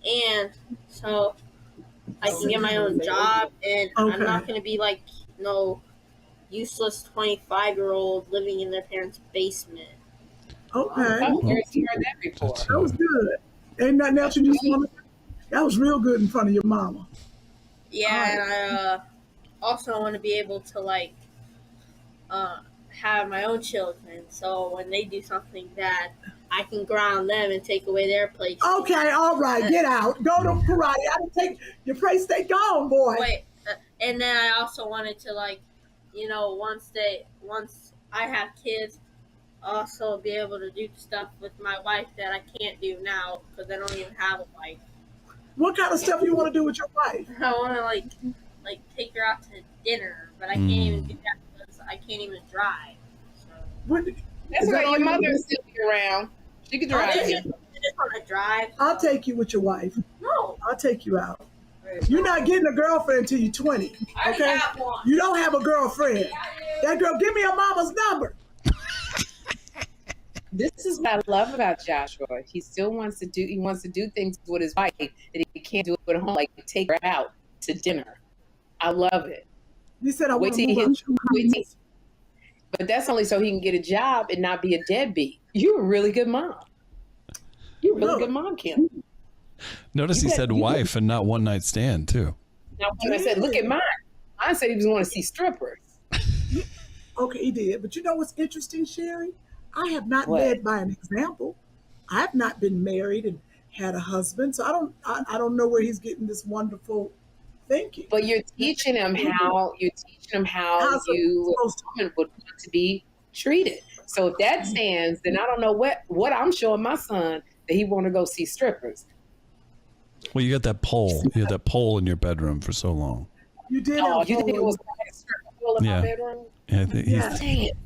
and so I can get my own job, and I'm not going to be like no useless 25-year-old living in their parents' basement. Okay. That was good. Ain't nothing else you just want to do? That was real good in front of your mama. Yeah, and I also want to be able to like have my own children, so when they do something bad, I can ground them and take away their place. Okay, all right, get out. Go to karate. I didn't take your place. Stay gone, boy. Wait, and then I also wanted to like, once I have kids, also be able to do stuff with my wife that I can't do now because I don't even have a wife. What kind of stuff you want to do with your wife? I want to like take her out to dinner, but I can't even do that because I can't even drive. So. That's why your mother's still around. She can drive. I just want to drive. I'll take you with your wife. No. I'll take you out. You're not getting a girlfriend until you're 20. Okay? You don't have a girlfriend. That girl, give me your mama's number. This is what I love about Joshua. He still wants to do things with his wife that he can't do at home, like take her out to dinner. I love it. You said I want to move out. But that's only so he can get a job and not be a deadbeat. You're a really good mom. You're a really good mom, Kym. Notice he said wife and not one night stand too. Now when I said, look at mine. I said he was going to see strippers. Okay, he did. But you know what's interesting, Sherri? I have not led by an example. I have not been married and had a husband, so I don't know where he's getting this wonderful thinking. But you're teaching him how you would want to be treated. So if that stands, then I don't know what I'm showing my son that he want to go see strippers. Well, you got that pole. You had that pole in your bedroom for so long. You did. Oh, you think it was a stripper pole in my bedroom? Yeah, I think Dang it.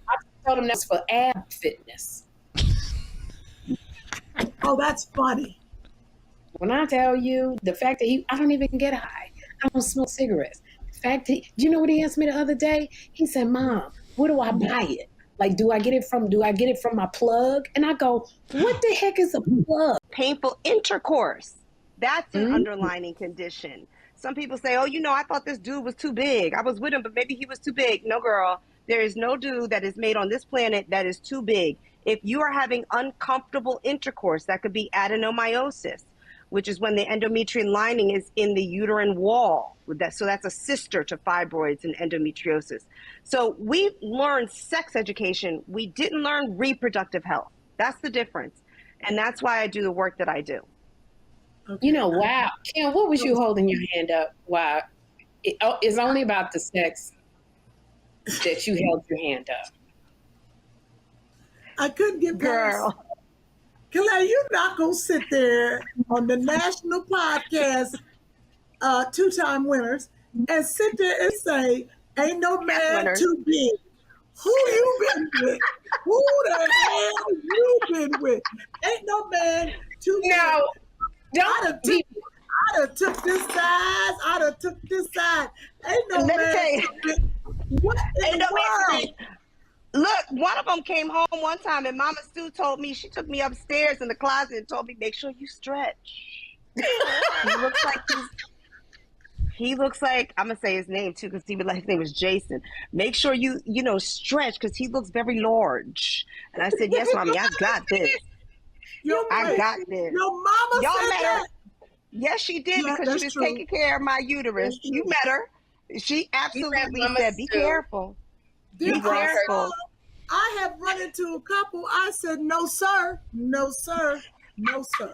I told him that's for ab fitness. Oh, that's funny. When I tell you the fact that I don't even get high. I don't smoke cigarettes. The fact that, you know what he asked me the other day? He said, Mom, where do I buy it? Like, do I get it from my plug? And I go, what the heck is a plug? Painful intercourse. That's an underlying condition. Some people say, oh, I thought this dude was too big. I was with him, but maybe he was too big. No, girl. There is no dude that is made on this planet that is too big. If you are having uncomfortable intercourse, that could be adenomyosis, which is when the endometrial lining is in the uterine wall. So that's a sister to fibroids and endometriosis. So we learned sex education. We didn't learn reproductive health. That's the difference. And that's why I do the work that I do. Okay. Wow. Kym, what was you holding your hand up? Wow. It's only about the sex that you held your hand up. I couldn't get past. Claire, you're not going to sit there on the national podcast two-time winners, and sit there and say, ain't no man too big. Who you been with? Who the hell you been with? Ain't no man too big. Now, I'd have took this side. I'd have took this side. Ain't no man too big. What in the world? Look, one of them came home one time and Mama Stu told me, she took me upstairs in the closet and told me, make sure you stretch. He looks like, I'm going to say his name too, because his name was Jason. Make sure you stretch, because he looks very large. And I said, yes, Mommy, I got this. I got this. Your mama Y'all said met that? her. Yes, she did, because she was taking care of my uterus. You met her. She absolutely said, be careful. Be careful. I have run into a couple. I said, no, sir. No, sir. No, sir.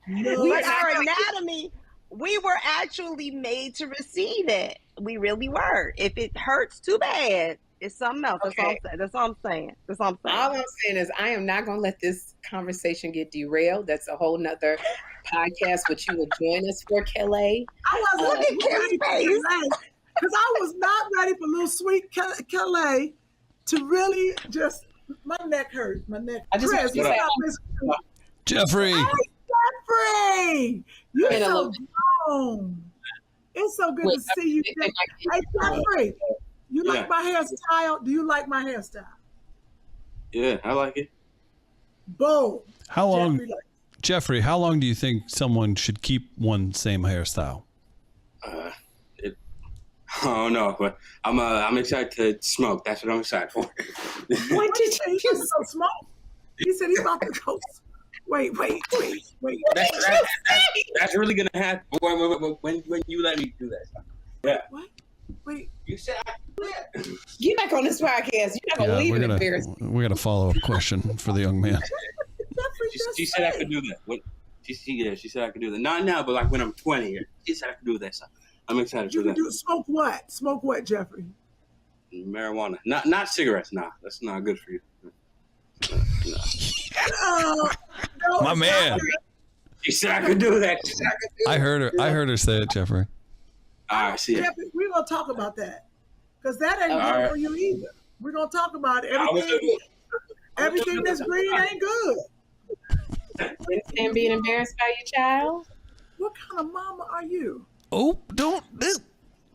No. But our anatomy, we were actually made to receive it. We really were. If it hurts too bad, it's something else. Okay. That's all I'm saying. All I'm saying is I am not going to let this conversation get derailed. That's a whole nother podcast, which you will join us for, Kelly. I wasn't ready because I was not ready for little sweet Kelly to really just, my neck hurt. My neck. Chris, Jeffrey. Hey, Jeffrey. You're so grown. It's so good to see you. Hey, Jeffrey, you like my hairstyle? Do you like my hairstyle? Yeah, I like it. Boom. How long, Jeffrey, how long do you think someone should keep one same hairstyle? I don't know, but I'm excited to smoke. That's what I'm excited for. What did you so smoke? He said he's about to go. Wait. That's really gonna happen when you let me do that. Yeah. What? Wait. You said I could do that. Get back on this podcast. You're not gonna leave it embarrassed. We got a follow-up question for the young man. She said I could do that. She said I could do that. Not now, but like when I'm 20. She said I could do that. So I'm excited to do that. Smoke what? Smoke what, Jeffrey? Marijuana. Not cigarettes. Nah, that's not good for you. No, my man. She said I could do that. I heard her say it, Jeffrey. All right, see ya. Jeffrey, we're gonna talk about that because that ain't good for you either. We're gonna talk about it. Everything that's green ain't good. And being embarrassed by your child? What kind of mama are you? Oh, don't.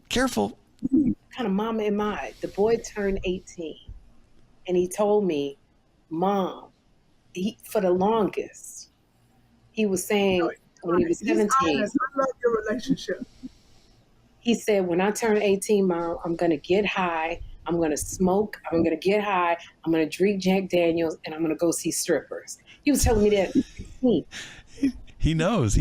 Careful. What kind of mama am I? The boy turned 18 and he told me, Mom, for the longest, he was saying when he was 17. I love your relationship. He said, when I turn 18, Mom, I'm going to get high. I'm going to smoke. I'm going to get high. I'm going to drink Jack Daniels and I'm going to go see strippers. He was telling me that. He knows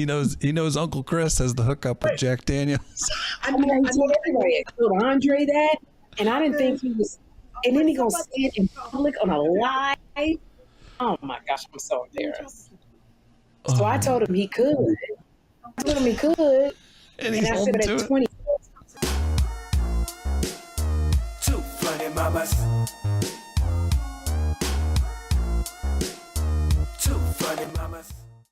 Uncle Chris has the hookup with Jack Daniels. I told everybody. I told Andre that, and I didn't think he was. And then he gonna say it in public on a live. Oh my gosh, I'm so embarrassed. So I told him he could. And I said at 20. Two funny mamas.